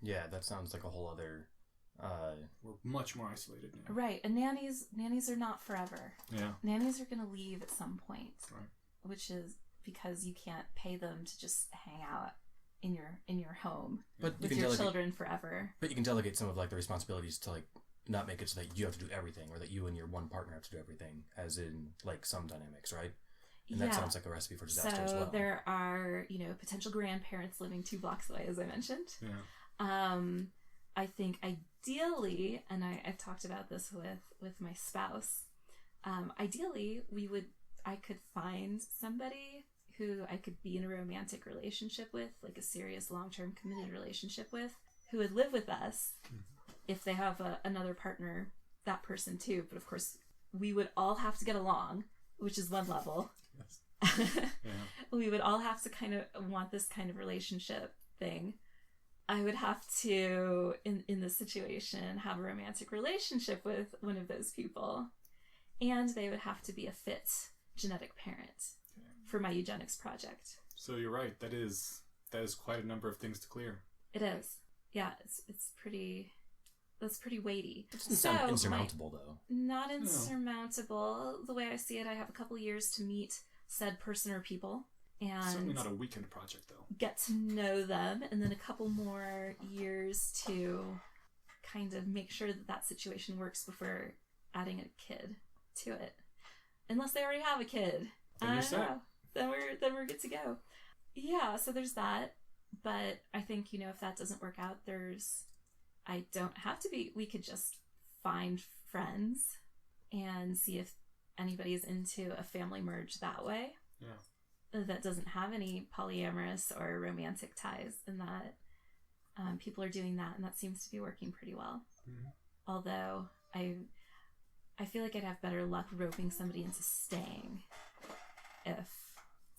Yeah, that sounds like a whole other... We're much more isolated now. Right, and nannies are not forever. Yeah. Nannies are going to leave at some point. Right. Which is because you can't pay them to just hang out in your home with your children forever. But you can delegate some of like the responsibilities to like not make it so that you have to do everything, or that you and your one partner have to do everything, as in like some dynamics, right? And that sounds like a recipe for disaster as well. So there are, potential grandparents living 2 blocks away, as I mentioned. Yeah. I think ideally, and I've talked about this with my spouse, ideally I could find somebody who I could be in a romantic relationship with, like a serious long-term committed relationship with, who would live with us if they have another partner, that person too. But of course, we would all have to get along, which is one level. Yes. Yeah. We would all have to kind of want this kind of relationship thing. I would have to, in this situation, have a romantic relationship with one of those people. And they would have to be a fit genetic parent for my eugenics project. So you're right. That is quite a number of things to clear. It is. Yeah, it's pretty... That's pretty weighty. It doesn't sound insurmountable, though. Not insurmountable. The way I see it, I have a couple years to meet said person or people. And certainly not a weekend project, though. Get to know them, and then a couple more years to kind of make sure that situation works before adding a kid to it. Unless they already have a kid. Then you're set. Then we're good to go. Yeah, so there's that. But I think, if that doesn't work out, I don't have to be... We could just find friends and see if anybody is into a family merge that way. Yeah. That doesn't have any polyamorous or romantic ties, and that people are doing that, and that seems to be working pretty well. Mm-hmm. Although I feel like I'd have better luck roping somebody into staying if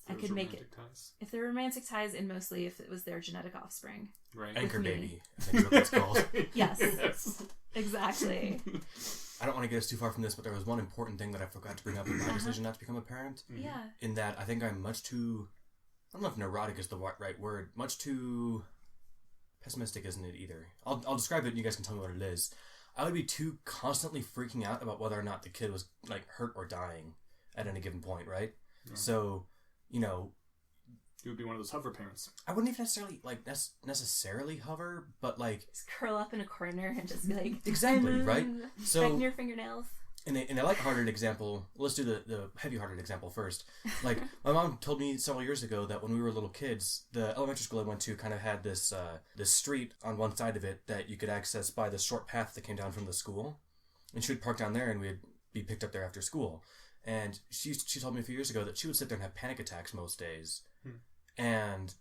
I could make it. Ties. If they're romantic ties, and mostly if it was their genetic offspring. Right. Anchor baby, I think is what that's called. Yes. Exactly. I don't want to get us too far from this, but there was one important thing that I forgot to bring up in my decision not to become a parent. Yeah. In that I think I'm much too, I don't know if neurotic is the right word, much too pessimistic isn't it either. I'll describe it and you guys can tell me what it is. I would be too constantly freaking out about whether or not the kid was like hurt or dying at any given point, right? Yeah. So, you know, you would be one of those hover parents. I wouldn't even necessarily hover, but like just curl up in a corner and just be like exactly right. So biting your fingernails. In a lighthearted example, let's do the heavy-hearted example first. Like, my mom told me several years ago that when we were little kids, the elementary school I went to kind of had this street on one side of it that you could access by the short path that came down from the school. And she would park down there and we'd be picked up there after school. And she told me a few years ago that she would sit there and have panic attacks most days. And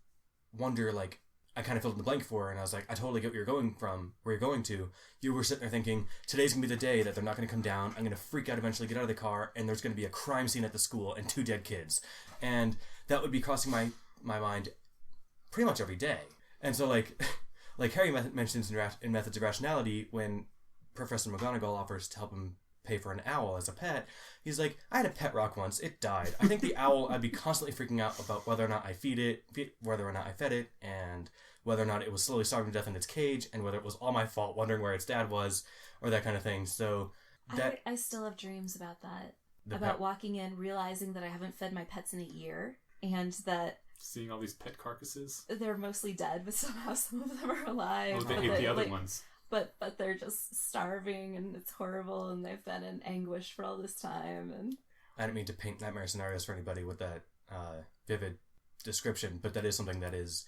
wonder, like, I kind of filled in the blank for her, and I was like, I totally get where you're going to. You were sitting there thinking, today's going to be the day that they're not going to come down, I'm going to freak out eventually, get out of the car, and there's going to be a crime scene at the school and 2 dead kids. And that would be crossing my mind pretty much every day. And so, like Harry mentions in Methods of Rationality, when Professor McGonagall offers to help him pay for an owl as a pet, he's like, I had a pet rock once, it died. I think the owl, I'd be constantly freaking out about whether or not I whether or not I fed it, and whether or not it was slowly starving to death in its cage, and whether it was all my fault, wondering where its dad was, or that kind of thing. So that I still have dreams about that. About walking in, realizing that I haven't fed my pets in a year, and that seeing all these pet carcasses. They're mostly dead, but somehow some of them are alive. Oh, they ate the other ones. But they're just starving, and it's horrible, and they've been in anguish for all this time. And I didn't mean to paint nightmare scenarios for anybody with that vivid description, but that is something that is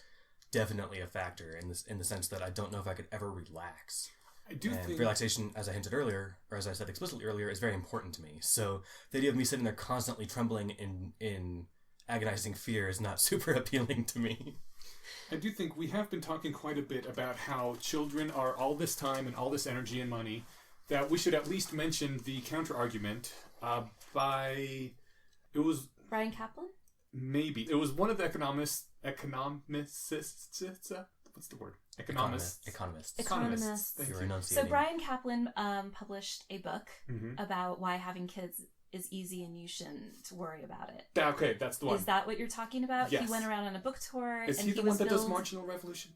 definitely a factor in the sense that I don't know if I could ever relax. I do think relaxation, as I hinted earlier, or as I said explicitly earlier, is very important to me. So the idea of me sitting there constantly trembling in agonizing fear is not super appealing to me. I do think we have been talking quite a bit about how children are all this time and all this energy and money, that we should at least mention the counter-argument by... It was... Brian Kaplan? Maybe. It was one of the economists... What's the word? Economists. So Brian Kaplan published a book about why having kids is easy and you shouldn't worry about it. Okay, that's the one. Is that what you're talking about? Yes. He went around on a book tour. Is he the one that does Marginal Revolution?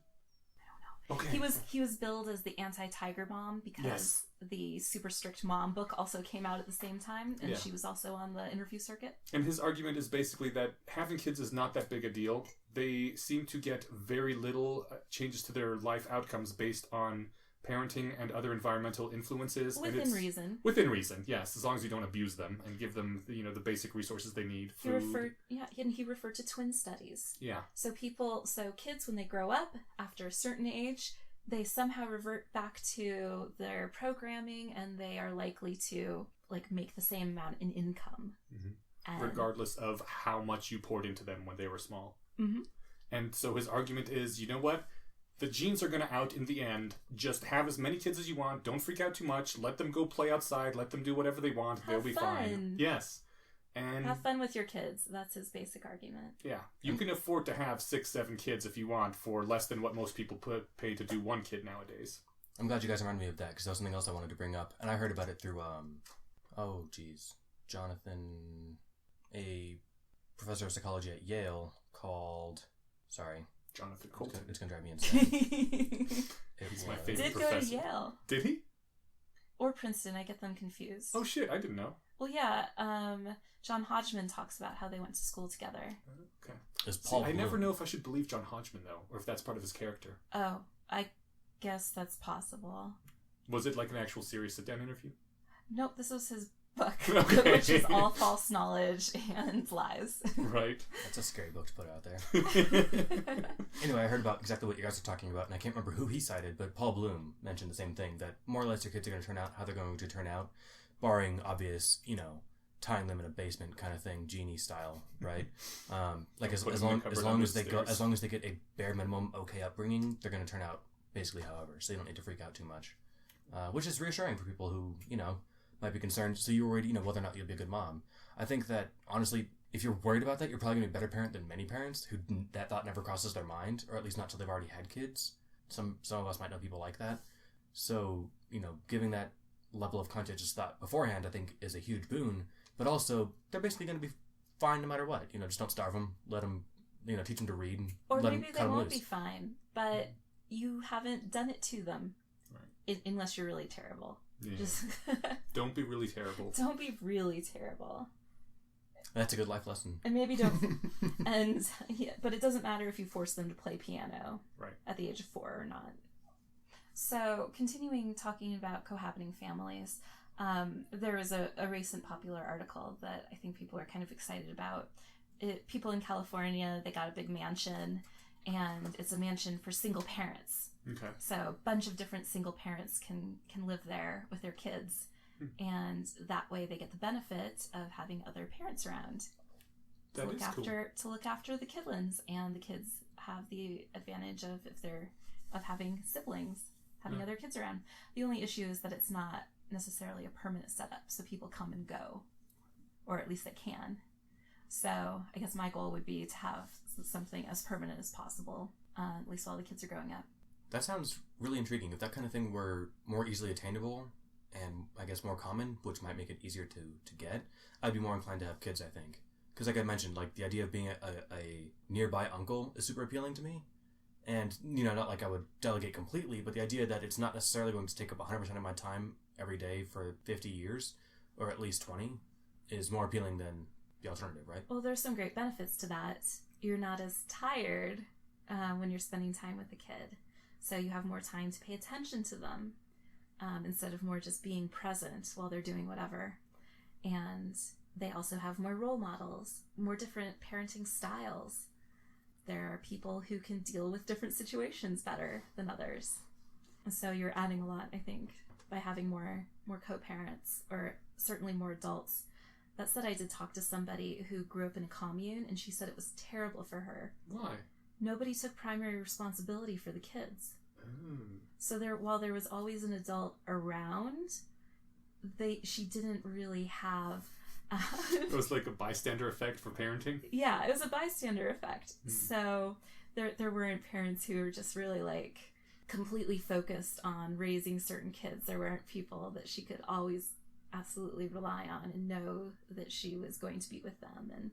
I don't know. Okay. He was billed as the anti-tiger mom because the super strict mom book also came out at the same time, and she was also on the interview circuit. And his argument is basically that having kids is not that big a deal. They seem to get very little changes to their life outcomes based on parenting and other environmental influences. Within reason. Within reason, yes, as long as you don't abuse them and give them, the basic resources they need. Food. He referred to twin studies. Yeah. So kids when they grow up after a certain age, they somehow revert back to their programming, and they are likely to make the same amount in income, regardless of how much you poured into them when they were small. Mm-hmm. And so his argument is, you know what? The genes are going to out in the end. Just have as many kids as you want. Don't freak out too much. Let them go play outside. Let them do whatever they want. They'll be fine. Yes. And have fun with your kids. That's his basic argument. Yeah. You can afford to have 6-7 kids if you want for less than what most people pay to do one kid nowadays. I'm glad you guys reminded me of that, because that was something else I wanted to bring up. And I heard about it through, Jonathan, a professor of psychology at Yale called... Sorry. Jonathan Colton. It's going to drive me insane. He's my favorite professor. Did go to Yale. Did he? Or Princeton. I get them confused. Oh, shit. I didn't know. Well, yeah. John Hodgman talks about how they went to school together. Okay. I never know if I should believe John Hodgman, though, or if that's part of his character. Oh, I guess that's possible. Was it like an actual serious sit-down interview? Nope, this was his book, which is all false knowledge and lies. Right. That's a scary book to put out there. Anyway, I heard about exactly what you guys are talking about, and I can't remember who he cited, but Paul Bloom mentioned the same thing, that more or less your kids are going to turn out how they're going to turn out, barring obvious, tying them in a basement kind of thing, genie style, right? As long as they get a bare minimum okay upbringing, they're going to turn out basically however, so you don't need to freak out too much. Which is reassuring for people who, might be concerned, so you're worried, whether or not you'll be a good mom. I think that, honestly, if you're worried about that, you're probably going to be a better parent than many parents who that thought never crosses their mind, or at least not till they've already had kids. Some of us might know people like that. So, giving that level of conscientious thought beforehand, I think, is a huge boon. But also, they're basically going to be fine no matter what. Just don't starve them. Let them, teach them to read. Or maybe they won't be fine, but... you haven't done it to them. Right. Unless you're really terrible. Yeah. Just Don't be really terrible. Don't be really terrible. That's a good life lesson. And maybe don't. And yeah, but it doesn't matter if you force them to play piano at the age of 4 or not. So, continuing talking about cohabiting families, there was a recent popular article that I think people are kind of excited about. People in California, they got a big mansion, and it's a mansion for single parents. Okay. So a bunch of different single parents can live there with their kids, and that way they get the benefit of having other parents around to look after the kidlings, and the kids have the advantage of having siblings, having other kids around. The only issue is that it's not necessarily a permanent setup, so people come and go, or at least they can. So I guess my goal would be to have something as permanent as possible, at least while the kids are growing up. That sounds really intriguing. If that kind of thing were more easily attainable and I guess more common, which might make it easier to get, I'd be more inclined to have kids, I think. Because like I mentioned, like the idea of being a nearby uncle is super appealing to me. And, you know, not like I would delegate completely, but the idea that it's not necessarily going to take up 100% of my time every day for 50 years, or at least 20, is more appealing than the alternative, right? Well, there's some great benefits to that. You're not as tired when you're spending time with a kid. So you have more time to pay attention to them instead of more just being present while they're doing whatever. And they also have more role models, more different parenting styles. There are people who can deal with different situations better than others. And so you're adding a lot, I think, by having more co-parents, or certainly more adults. That said, I did talk to somebody who grew up in a commune, and she said it was terrible for her. Why? Nobody took primary responsibility for the kids. So while there was always an adult around, she didn't really have... It was like a bystander effect for parenting? Yeah, it was a bystander effect. So there weren't parents who were just really like completely focused on raising certain kids. There weren't people that she could always absolutely rely on and know that she was going to be with them and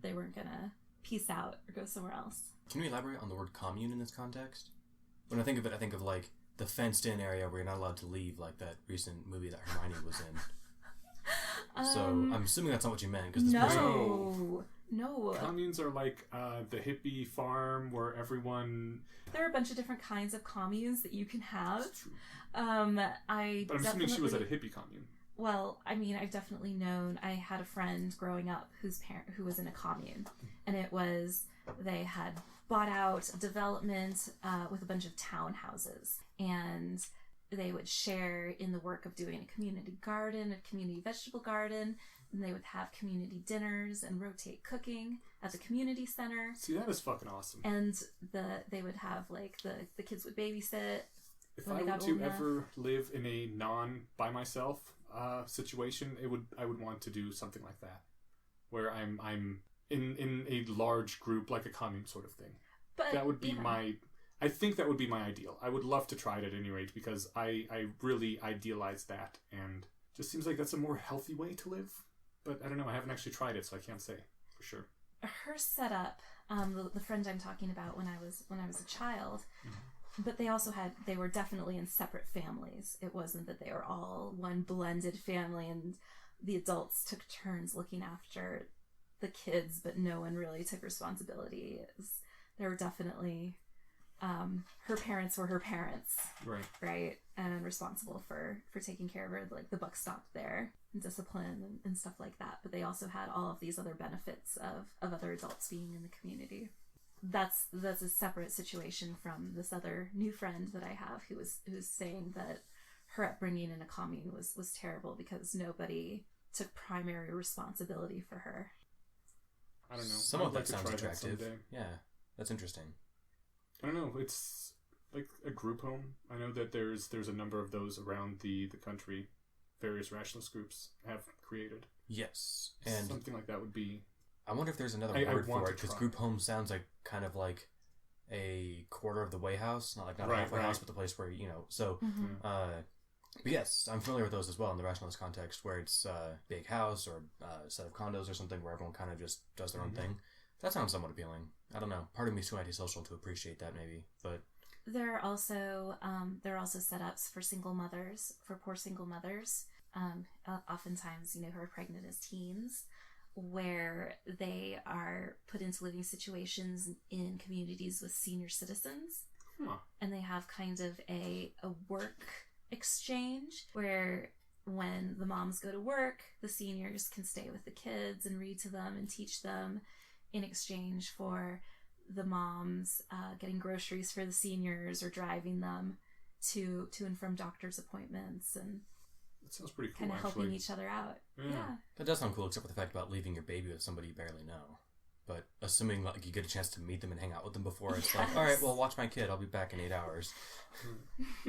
they weren't going to peace out or go somewhere else. Can you elaborate on the word commune in this context? When I think of it, I think of like the fenced-in area where you're not allowed to leave, like that recent movie that Hermione was in. So I'm assuming that's not what you meant. Because No. Communes are like the hippie farm where everyone... There are a bunch of different kinds of communes that you can have. That's true. But I'm assuming she was at a hippie commune. Well, I mean, I've definitely known... I had a friend growing up who was in a commune. And it was... They had bought out a development with a bunch of townhouses. And they would share in the work of doing a community garden, a community vegetable garden, and they would have community dinners and rotate cooking at the community center. See, that is fucking awesome. And they would have, like, the kids would babysit. If I were to ever live in a non-by-myself situation, I would want to do something like that, where I'm in a large group, like a commune sort of thing. But that would be I think that would be my ideal. I would love to try it at any rate, because I really idealize that, and just seems like that's a more healthy way to live. But I don't know, I haven't actually tried it, so I can't say for sure. Her setup, the friend I'm talking about when I was a child, but they were definitely in separate families. It wasn't that they were all one blended family and the adults took turns looking after the kids, but no one really took responsibility. There were definitely... her parents were her parents, right, and responsible for taking care of her. Like the buck stopped there, and discipline and stuff like that. But they also had all of these other benefits of other adults being in the community. That's a separate situation from this other new friend that I have who's saying that her upbringing in a commune was terrible because nobody took primary responsibility for her. I don't know. Some of that sounds attractive. Yeah, that's interesting. I don't know. It's like a group home. I know that there's a number of those around the country. Various rationalist groups have created. Yes, and something like that would be... I wonder if there's another word for it, because group home sounds like kind of like a quarter of the way house, not a halfway house, but the place where, you know, so... But yes, I'm familiar with those as well in the rationalist context, where it's a big house or a set of condos or something where everyone kind of just does their own thing. That sounds somewhat appealing. I don't know. Part of me is too antisocial to appreciate that, maybe, but... There are also setups for single mothers, for poor single mothers, oftentimes, who are pregnant as teens, where they are put into living situations in communities with senior citizens. Huh. And they have kind of a work exchange where when the moms go to work, the seniors can stay with the kids and read to them and teach them in exchange for the moms getting groceries for the seniors or driving them to and from doctor's appointments and That sounds pretty cool, kind of actually. helping each other out. Yeah. That does sound cool, except for the fact about leaving your baby with somebody you barely know. But assuming like you get a chance to meet them and hang out with them before, it's like, all right, well, watch my kid. I'll be back in 8 hours.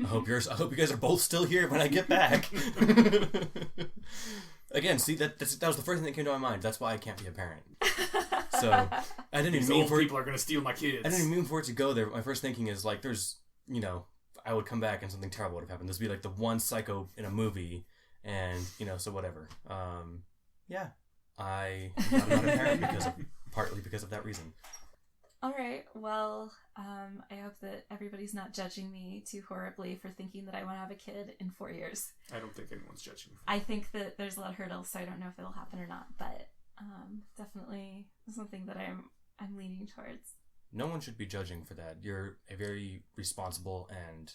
I hope you guys are both still here when I get back. Again, see that was the first thing that came to my mind. That's why I can't be a parent. So I didn't even mean for people are going to steal my kids. I didn't even mean for it to go there. But my first thinking is like, there's I would come back and something terrible would have happened. This would be like the one psycho in a movie, and so whatever. Yeah, I am not a parent partly because of that reason. All right. Well, I hope that everybody's not judging me too horribly for thinking that I want to have a kid in 4 years. I don't think anyone's judging you. I think that there's a lot of hurdles, so I don't know if it'll happen or not. But definitely something that I'm leaning towards. No one should be judging for that. You're a very responsible and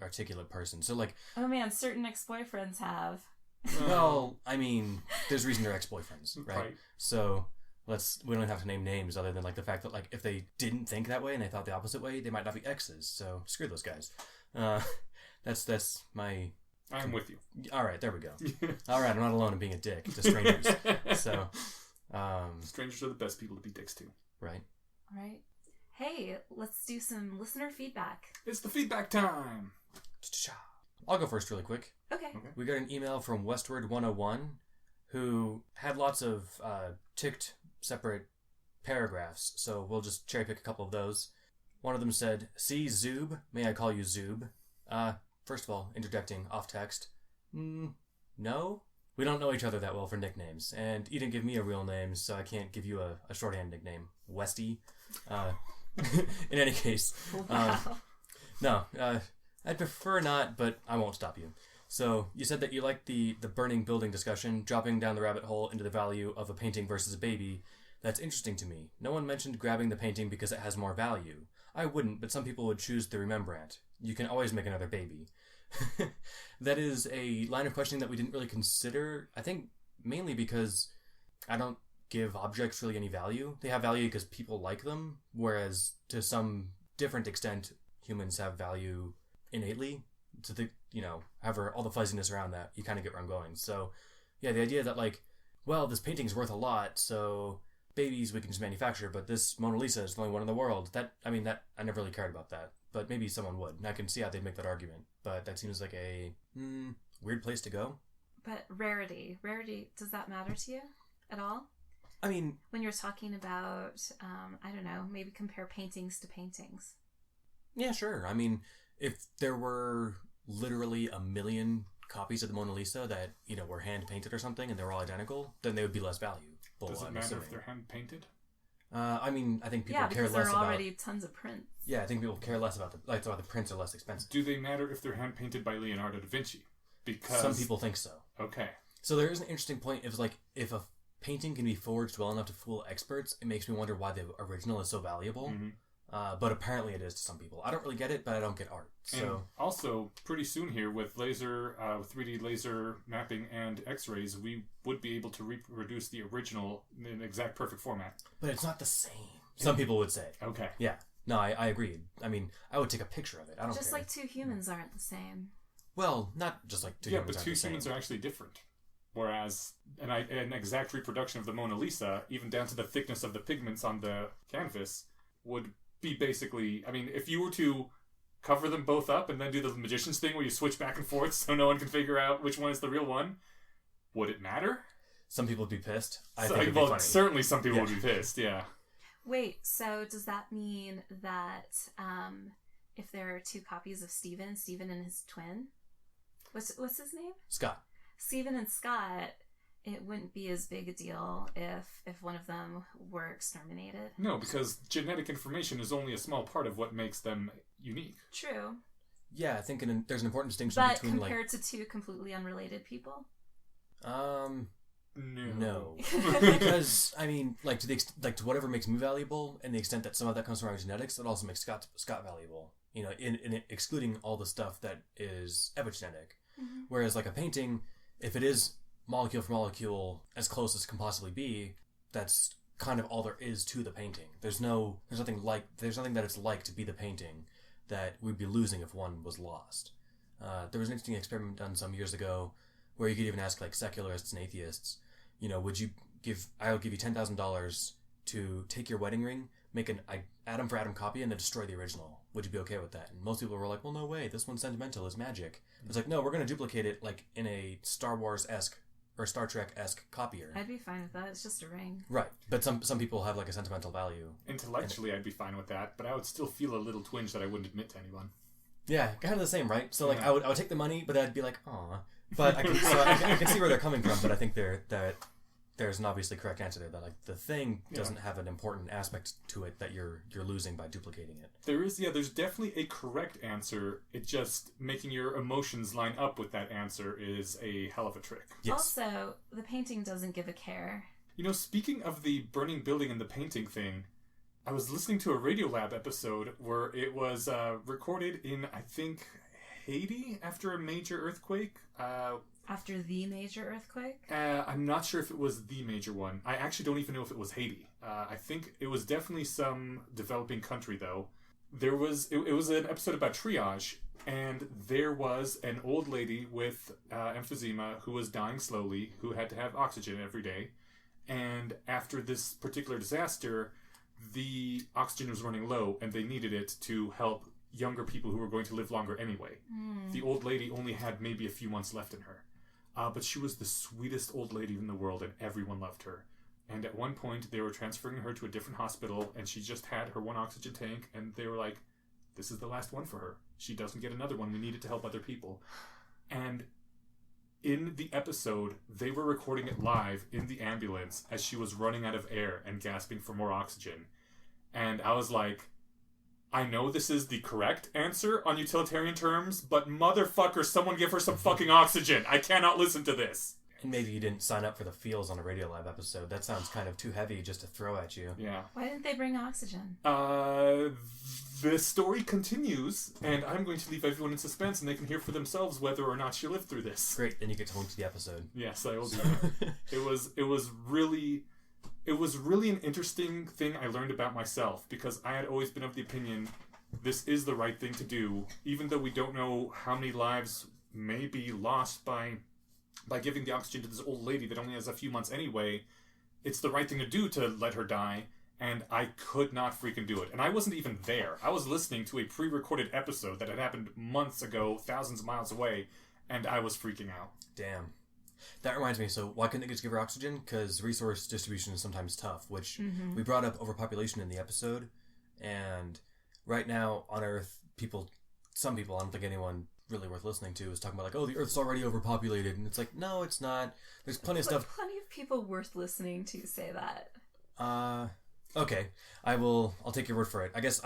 articulate person. So oh man, certain ex-boyfriends have. Well, I mean, there's reason they're ex-boyfriends, right? So we don't have to name names other than the fact that if they didn't think that way and they thought the opposite way, they might not be exes. So screw those guys. That's my. I'm with you. All right, there we go. All right, I'm not alone in being a dick to strangers. So, strangers are the best people to be dicks to. Right. All right. Hey, let's do some listener feedback. It's the feedback time. I'll go first really quick. Okay. We got an email from Westward101 who had lots of ticked separate paragraphs, so we'll just cherry pick a couple of those. One of them said, "See Zoob, may I call you Zoob?" First of all, interjecting off text. No? We don't know each other that well for nicknames, and you didn't give me a real name, so I can't give you a shorthand nickname. Westy. In any case. Wow. No, I'd prefer not, but I won't stop you. So, you said that you liked the burning building discussion, dropping down the rabbit hole into the value of a painting versus a baby. That's interesting to me. No one mentioned grabbing the painting because it has more value. I wouldn't, but some people would choose the Rembrandt. You can always make another baby. That is a line of questioning that we didn't really consider, I think mainly because I don't give objects really any value. They have value because people like them, whereas to some different extent, humans have value innately. To the, however, all the fuzziness around that, you kind of get where I'm going. So, yeah, the idea that this painting's worth a lot, so babies we can just manufacture, but this Mona Lisa is the only one in the world. That I never really cared about that, but maybe someone would. And I can see how they'd make that argument, but that seems like a weird place to go. But rarity, does that matter to you at all? I mean, when you're talking about, I don't know, maybe compare paintings to paintings. Yeah, sure. I mean, if there were literally 1 million copies of the Mona Lisa that, were hand-painted or something and they were all identical, then they would be less valuable. Does it matter if they're hand-painted? I think people care less about... Yeah, because there are already tons of prints. Yeah, I think people care less about the prints are less expensive. Do they matter if they're hand-painted by Leonardo da Vinci? Because... Some people think so. Okay. So there is an interesting point. If a painting can be forged well enough to fool experts, it makes me wonder why the original is so valuable. Mm-hmm. But apparently it is to some people. I don't really get it, but I don't get art. So and also, pretty soon here, with 3D laser mapping and X-rays, we would be able to reproduce the original in exact perfect format. But it's not the same. Some people would say. Okay. Yeah. No, I agree. I mean, I would take a picture of it. I don't just care. Like two humans aren't the same. Well, not just like two humans aren't the same. Yeah, but two humans are actually different. Whereas an exact reproduction of the Mona Lisa, even down to the thickness of the pigments on the canvas, would be basically... I mean, if you were to cover them both up and then do the magician's thing where you switch back and forth so no one can figure out which one is the real one, would it matter? Some people would be pissed. I think it'd be funny. Certainly some people would be pissed, yeah. Wait, so does that mean that if there are two copies of Steven and his twin... What's his name? Scott. Steven and Scott, it wouldn't be as big a deal if one of them were exterminated. No, because genetic information is only a small part of what makes them unique. True. Yeah, I think there's an important distinction But between compared to two completely unrelated people? No. Because, I mean, like to whatever makes me valuable, and the extent that some of that comes from our genetics, that also makes Scott valuable. You know, in excluding all the stuff that is epigenetic. Mm-hmm. Whereas, like, a painting, if it is molecule for molecule as close as can possibly be, that's kind of all there is to the painting. There's nothing that it's like to be the painting that we'd be losing if one was lost. There was an interesting experiment done some years ago where you could even ask, like, secularists and atheists, you know, I'll give you $10,000 to take your wedding ring, make an atom for atom copy, and then destroy the original. Would you be okay with that? And most people were like, well, no way, this one's sentimental, it's magic. It's like, no, we're going to duplicate it, like, in a Star Wars-esque or Star Trek-esque copier. I'd be fine with that. It's just a ring. Right. But some people have, like, a sentimental value. Intellectually, I'd be fine with that, but I would still feel a little twinge that I wouldn't admit to anyone. Yeah, kind of the same, right? So, like, Yeah. I would take the money, but I'd be like, aw. But I can see where they're coming from, but I think there's an obviously correct answer there, that, like, the thing doesn't have an important aspect to it that you're losing by duplicating it. There's definitely a correct answer. It just making your emotions line up with that answer is a hell of a trick. Yes. Also, the painting doesn't give a care. You know, speaking of the burning building and the painting thing, I was listening to a Radiolab episode where it was recorded in, I think, Haiti after a major earthquake. After the major earthquake? I'm not sure if it was the major one. I actually don't even know if it was Haiti. I think it was definitely some developing country, though. It was an episode about triage, and there was an old lady with emphysema who was dying slowly, who had to have oxygen every day. And after this particular disaster, the oxygen was running low, and they needed it to help younger people who were going to live longer anyway. The old lady only had maybe a few months left in her. But she was the sweetest old lady in the world, and everyone loved her. And at one point, they were transferring her to a different hospital, and she just had her one oxygen tank, and they were like, this is the last one for her. She doesn't get another one. We need it to help other people. And in the episode, they were recording it live in the ambulance as she was running out of air and gasping for more oxygen. And I was like, I know this is the correct answer on utilitarian terms, but motherfucker, someone give her some fucking oxygen. I cannot listen to this. And maybe you didn't sign up for the feels on a Radiolab episode. That sounds kind of too heavy just to throw at you. Yeah. Why didn't they bring oxygen? The story continues, and I'm going to leave everyone in suspense, and they can hear for themselves whether or not she lived through this. Great, then you get to link to the episode. Yes, I will do that. It was really an interesting thing I learned about myself, because I had always been of the opinion this is the right thing to do, even though we don't know how many lives may be lost by giving the oxygen to this old lady that only has a few months anyway. It's the right thing to do to let her die, and I could not freaking do it. And I wasn't even there. I was listening to a pre-recorded episode that had happened months ago, thousands of miles away, and I was freaking out. Damn. That reminds me, so why couldn't they just give her oxygen? Because resource distribution is sometimes tough, which we brought up overpopulation in the episode. And right now on Earth, some people, I don't think anyone really worth listening to, is talking about, like, oh, the Earth's already overpopulated. And it's like, no, it's not. There's plenty of stuff. Plenty of people worth listening to say that. Okay. I'll take your word for it. I guess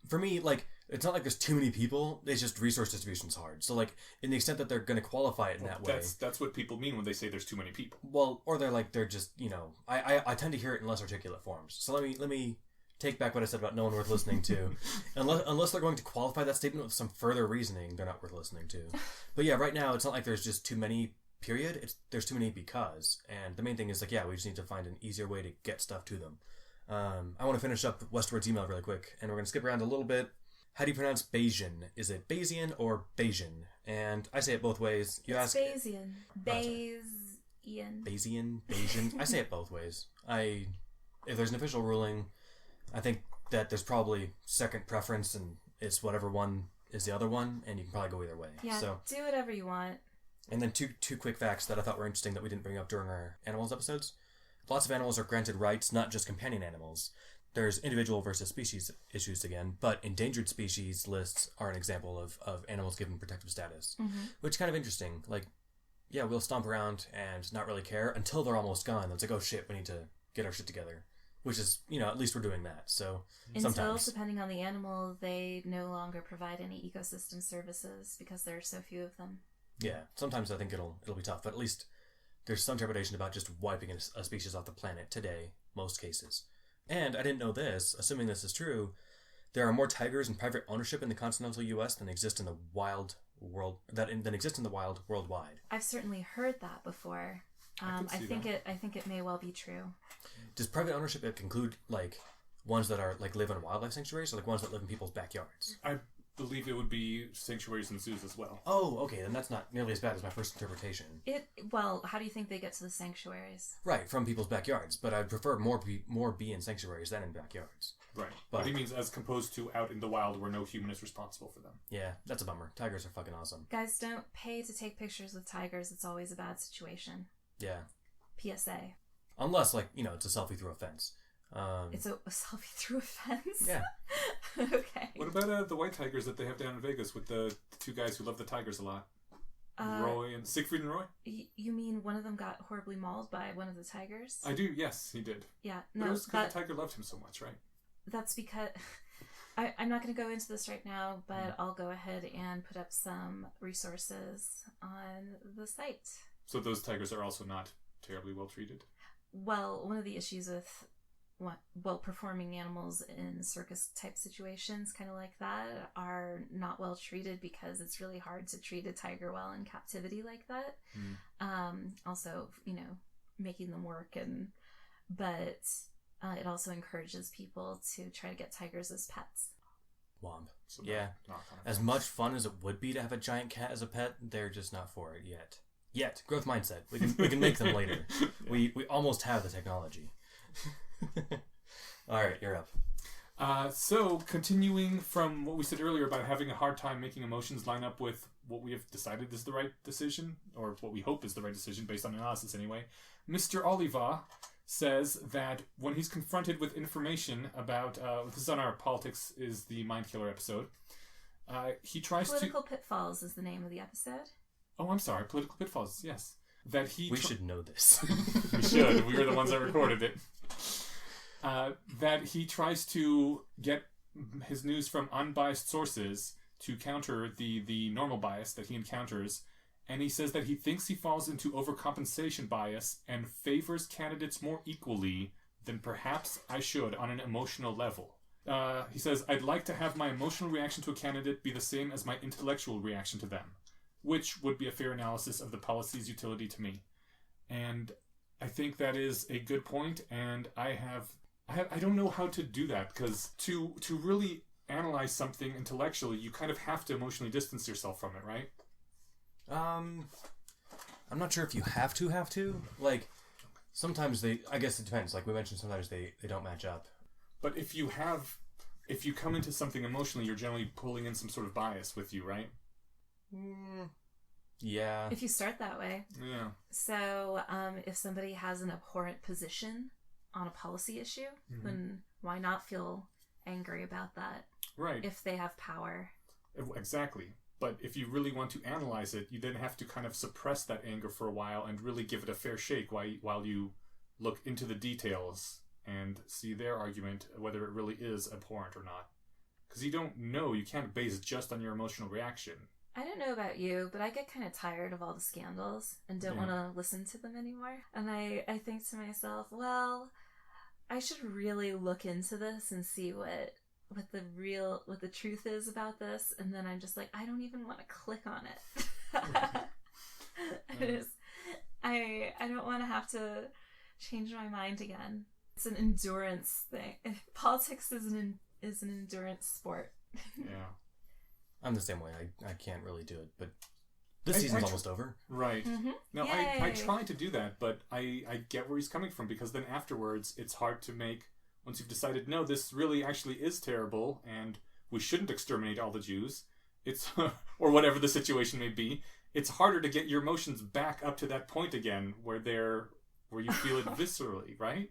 for me, like, it's not like there's too many people. It's just resource distribution's hard. So, like, in the extent that they're going to qualify it in that way. That's what people mean when they say there's too many people. Well, or they're just, you know, I tend to hear it in less articulate forms. So let me take back what I said about no one worth listening to. Unless they're going to qualify that statement with some further reasoning, they're not worth listening to. But yeah, right now, it's not like there's just too many, period. There's too many because. And the main thing is, like, yeah, we just need to find an easier way to get stuff to them. I want to finish up Westward's email really quick, and we're going to skip around a little bit. How do you pronounce Bayesian? Is it Bayesian or Bayesian? And I say it both ways. It's Bayesian. Bayesian. Bayesian. I say it both ways. If there's an official ruling, I think that there's probably second preference, and it's whatever one is the other one, and you can probably go either way. Yeah, so, do whatever you want. And then two quick facts that I thought were interesting that we didn't bring up during our animals episodes. Lots of animals are granted rights, not just companion animals. There's individual versus species issues again, but endangered species lists are an example of animals given protective status, which is kind of interesting. Like, yeah, we'll stomp around and not really care until they're almost gone. It's like, oh shit, we need to get our shit together. Which is, at least we're doing that. So Until, sometimes, depending on the animal, they no longer provide any ecosystem services because there are so few of them. yeah, sometimes I think it'll be tough. But at least there's some trepidation about just wiping a species off the planet today, most cases. And I didn't know this, assuming this is true, there are more tigers in private ownership in the continental U.S. than exist in the wild world than exist in the wild worldwide. I've certainly heard that before. I think it may well be true. Does private ownership include like ones that are like live in wildlife sanctuaries, or like ones that live in people's backyards? I believe it would be sanctuaries and zoos as well. Oh, okay, then that's not nearly as bad as my first interpretation. Well, how do you think they get to the sanctuaries? Right, from people's backyards, but I'd prefer more be in sanctuaries than in backyards. Right, but he means as opposed to out in the wild where no human is responsible for them. Yeah, that's a bummer. Tigers are fucking awesome. Guys, don't pay to take pictures with tigers. It's always a bad situation. Yeah. PSA. Unless, like, it's a selfie through a fence. It's a selfie through a fence? Yeah. Okay. What about the white tigers that they have down in Vegas with the two guys who love the tigers a lot? Roy and Siegfried and Roy? You mean one of them got horribly mauled by one of the tigers? I do, yes, he did. Yeah, no. But it was because the tiger loved him so much, right? That's because... I'm not going to go into this right now, but I'll go ahead and put up some resources on the site. So those tigers are also not terribly well treated? Well, one of the issues with performing animals in circus type situations, kind of like that, are not well treated because it's really hard to treat a tiger well in captivity like that. Also, making them work, but it also encourages people to try to get tigers as pets. Womp. So yeah. As much fun as it would be to have a giant cat as a pet, they're just not for it yet. Growth mindset. We can make them later. Yeah. We almost have the technology. All right, you're up. So continuing from what we said earlier about having a hard time making emotions line up with what we have decided is the right decision, or what we hope is the right decision based on analysis anyway, Mr. Oliva says that when he's confronted with information about this is on our Politics is the Mind Killer episode, he tries Political Pitfalls is the name of the episode. Oh, I'm sorry. Political Pitfalls, yes. That we should know this. We should. We were the ones that recorded it. That he tries to get his news from unbiased sources to counter the normal bias that he encounters. And he says that he thinks he falls into overcompensation bias and favors candidates more equally than perhaps I should on an emotional level. He says, I'd like to have my emotional reaction to a candidate be the same as my intellectual reaction to them, which would be a fair analysis of the policy's utility to me. And I think that is a good point, and I don't know how to do that, because to really analyze something intellectually, you kind of have to emotionally distance yourself from it, right? I'm not sure if you have to. Like, sometimes I guess it depends. Like we mentioned, sometimes they don't match up. But if you come into something emotionally, you're generally pulling in some sort of bias with you, right? Yeah. If you start that way. Yeah. So, if somebody has an abhorrent position on a policy issue, then why not feel angry about that? Right. If they have power. Exactly. But if you really want to analyze it, you then have to kind of suppress that anger for a while and really give it a fair shake while you look into the details and see their argument, whether it really is abhorrent or not. Because you don't know. You can't base it just on your emotional reaction. I don't know about you, but I get kind of tired of all the scandals and don't want to listen to them anymore. And I think to myself, well, I should really look into this and see what the truth is about this. And then I'm just like, I don't even want to click on it. I don't want to have to change my mind again. It's an endurance thing. Politics is an endurance sport. Yeah. I'm the same way. I can't really do it, but this season's almost over. Right. Mm-hmm. No, I try to do that, but I get where he's coming from, because then afterwards it's hard to make, once you've decided, no, this really actually is terrible and we shouldn't exterminate all the Jews, it's or whatever the situation may be, it's harder to get your emotions back up to that point again where they're where you feel it viscerally, right?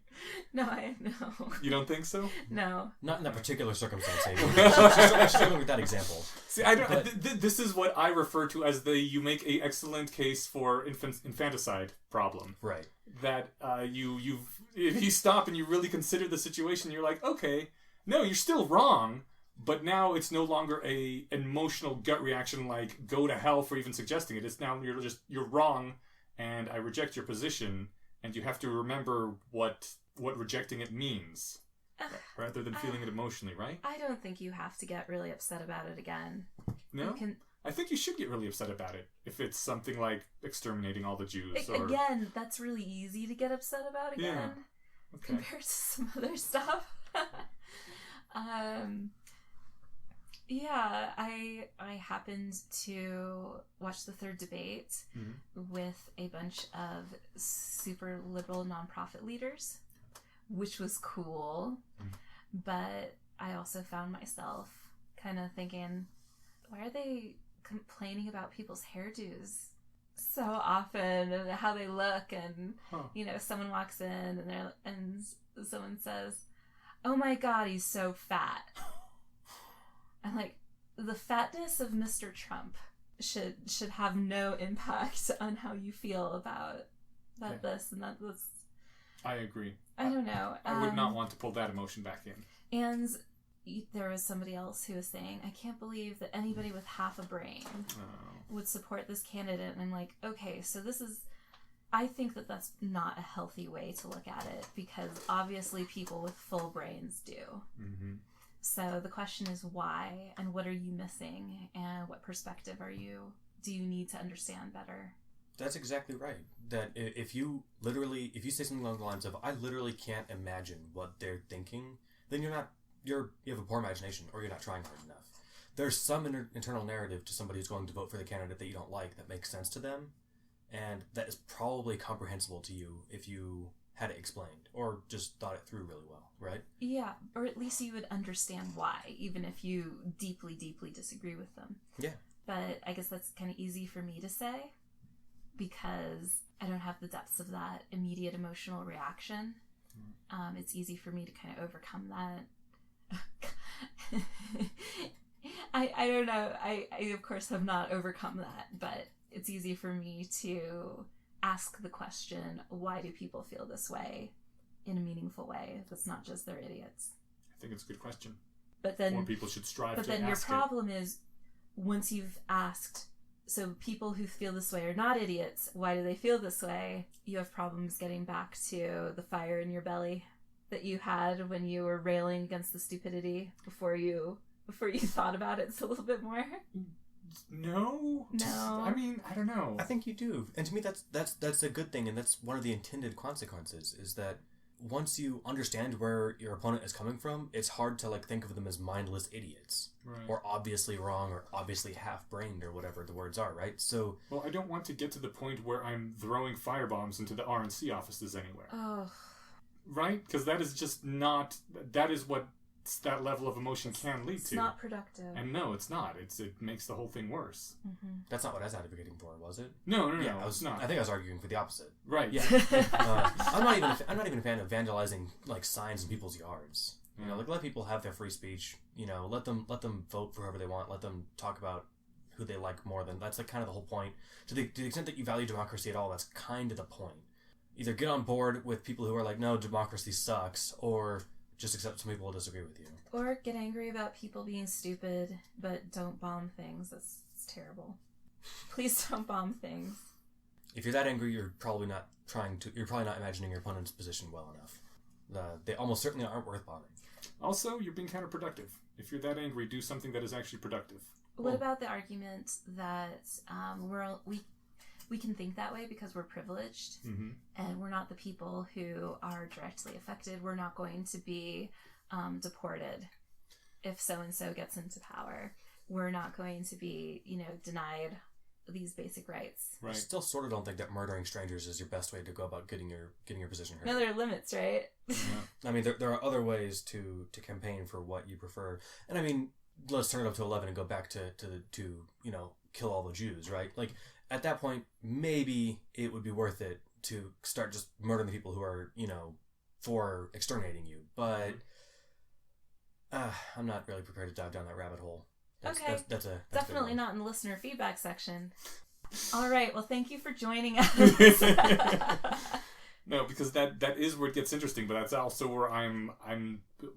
No, I know. You don't think so? No. Not in that particular circumstance, I'm struggling with that example. See, I don't. This is what I refer to as you make a excellent case for infanticide problem. Right. That if you stop and you really consider the situation, you're like, okay, no, you're still wrong, but now it's no longer a emotional gut reaction like go to hell for even suggesting it. It's now you're wrong, and I reject your position, and you have to remember what rejecting it means, rather than feeling it emotionally, right? I don't think you have to get really upset about it again. No? I think you should get really upset about it if it's something like exterminating all the Jews. Again, that's really easy to get upset about again, compared to some other stuff. Yeah, I happened to watch the third debate with a bunch of super liberal nonprofit leaders, which was cool. But I also found myself kind of thinking, why are they complaining about people's hairdos so often and how they look? And someone walks in and someone says, "Oh my God, he's so fat." I'm like, the fatness of Mr. Trump should have no impact on how you feel about this and that. This. I agree. I don't know. I would not want to pull that emotion back in. And there was somebody else who was saying, I can't believe that anybody with half a brain would support this candidate. And I'm like, okay, so I think that that's not a healthy way to look at it, because obviously people with full brains do. Mm-hmm. So the question is why, and what are you missing, and what perspective do you need to understand better? That's exactly right. That if you say something along the lines of, I literally can't imagine what they're thinking, then you have a poor imagination, or you're not trying hard enough. There's some internal narrative to somebody who's going to vote for the candidate that you don't like that makes sense to them, and that is probably comprehensible to you if you had it explained, or just thought it through really well, right? Yeah, or at least you would understand why, even if you deeply, deeply disagree with them. Yeah. But I guess that's kind of easy for me to say, because I don't have the depths of that immediate emotional reaction. It's easy for me to kind of overcome that. I don't know. I of course have not overcome that, but it's easy for me to ask the question, why do people feel this way, in a meaningful way that's not just they're idiots? I think it's a good question. But then more people should strive to ask it. But then your problem is, once you've asked, so people who feel this way are not idiots, why do they feel this way? You have problems getting back to the fire in your belly that you had when you were railing against the stupidity before you thought about it a little bit more. No. I mean, I don't know. I think you do, and to me, that's a good thing, and that's one of the intended consequences. Is that once you understand where your opponent is coming from, it's hard to think of them as mindless idiots, right, or obviously wrong, or obviously half-brained, or whatever the words are, right? So, well, I don't want to get to the point where I'm throwing firebombs into the RNC offices anywhere. Oh, right? Because that is just not. That is what that level of emotion can lead to. It's not productive. And no, it's not. It makes the whole thing worse. Mm-hmm. That's not what I was advocating for, was it? No, yeah, it's not. I think I was arguing for the opposite. Right. Yeah. I'm not even a fan of vandalizing signs in people's yards. You know, let people have their free speech. You know, let them vote for whoever they want. Let them talk about who they like more than. That's kind of the whole point. To the extent that you value democracy at all, that's kind of the point. Either get on board with people who are like, no, democracy sucks, or just accept some people will disagree with you. Or get angry about people being stupid, but don't bomb things. That's terrible. Please don't bomb things. If you're that angry, you're probably not imagining your opponent's position well enough. They almost certainly aren't worth bombing. Also, you're being counterproductive. If you're that angry, do something that is actually productive. What about the argument that we can think that way because we're privileged, mm-hmm, and we're not the people who are directly affected? We're not going to be deported if so-and-so gets into power. We're not going to be, denied these basic rights. Right. I still sort of don't think that murdering strangers is your best way to go about getting your position heard. No, there are limits, right? Yeah. I mean, there are other ways to campaign for what you prefer. And I mean, let's turn it up to 11 and go back to kill all the Jews, right? At that point, maybe it would be worth it to start just murdering the people who are, for exterminating you. But I'm not really prepared to dive down that rabbit hole. That's Definitely not in the listener feedback section. All right. Well, thank you for joining us. No, because that is where it gets interesting, but that's also where I'm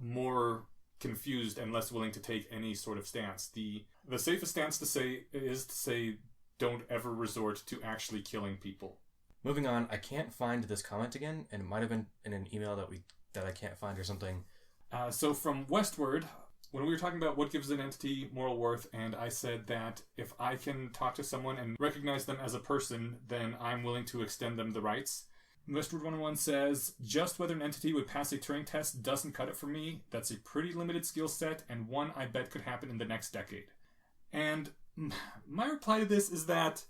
more confused and less willing to take any sort of stance. The safest stance to say don't ever resort to actually killing people. Moving on, I can't find this comment again, and it might have been in an email that I can't find or something. So from Westward, when we were talking about what gives an entity moral worth, and I said that if I can talk to someone and recognize them as a person, then I'm willing to extend them the rights. Westward 101 says, just whether an entity would pass a Turing test doesn't cut it for me. That's a pretty limited skill set, and one I bet could happen in the next decade. And my reply to this is that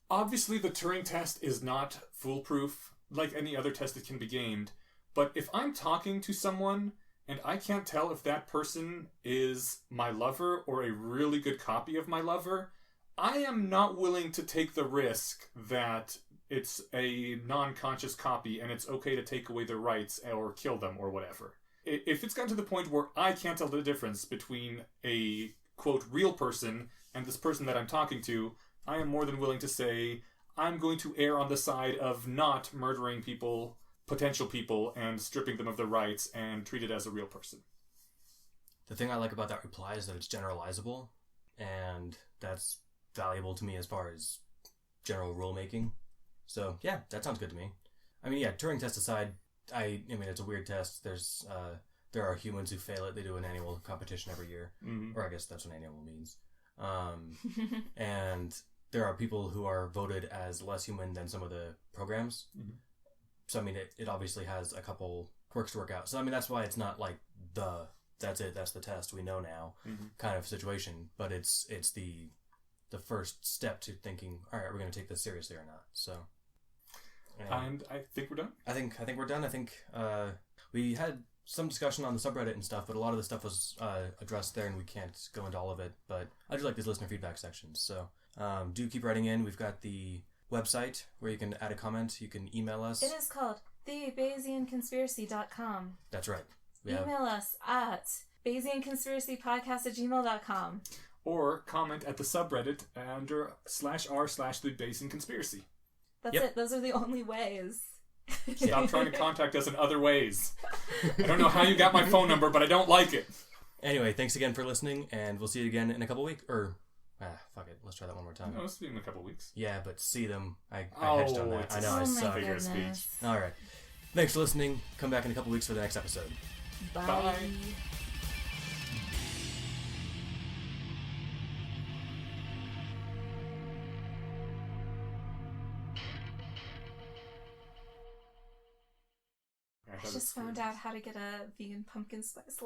obviously the Turing test is not foolproof. Like any other test, it can be gamed. But if I'm talking to someone and I can't tell if that person is my lover or a really good copy of my lover, I am not willing to take the risk that it's a non-conscious copy and it's okay to take away their rights or kill them or whatever. If it's gotten to the point where I can't tell the difference between a, quote, real person and this person that I'm talking to, I am more than willing to say I'm going to err on the side of not murdering people, potential people, and stripping them of their rights and treat it as a real person. The thing I like about that reply is that it's generalizable, and that's valuable to me as far as general rulemaking. So, yeah, that sounds good to me. I mean, yeah, Turing test aside, I mean, it's a weird test. There are humans who fail it. They do an annual competition every year. Mm-hmm. Or I guess that's what annual means. And there are people who are voted as less human than some of the programs. Mm-hmm. So, I mean, it obviously has a couple quirks to work out. So, I mean, that's why it's not like that's it, that's the test, we know now kind of situation. But it's the first step to thinking, all right, we're going to take this seriously or not. So, and I think we're done. I think we're done. I think we had some discussion on the subreddit and stuff, but a lot of the stuff was addressed there, and we can't go into all of it. But I do like these listener feedback sections. So do keep writing in. We've got the website where you can add a comment. You can email us. It is called thebayesianconspiracy.com. That's right. Email us at bayesianconspiracypodcast@gmail.com. Or comment at the subreddit under /r/thebayesianconspiracy. That's it. Those are the only ways. Stop trying to contact us in other ways. I don't know how you got my phone number, but I don't like it. Anyway, thanks again for listening, and we'll see you again in a couple weeks. Fuck it. Let's try that one more time. No, it's been in a couple weeks. Yeah, but see them. I hedged on that. I know, I suck. Figure of speech. All right. Thanks for listening. Come back in a couple weeks for the next episode. Bye. Bye. I just found out how to get a vegan pumpkin spice latte.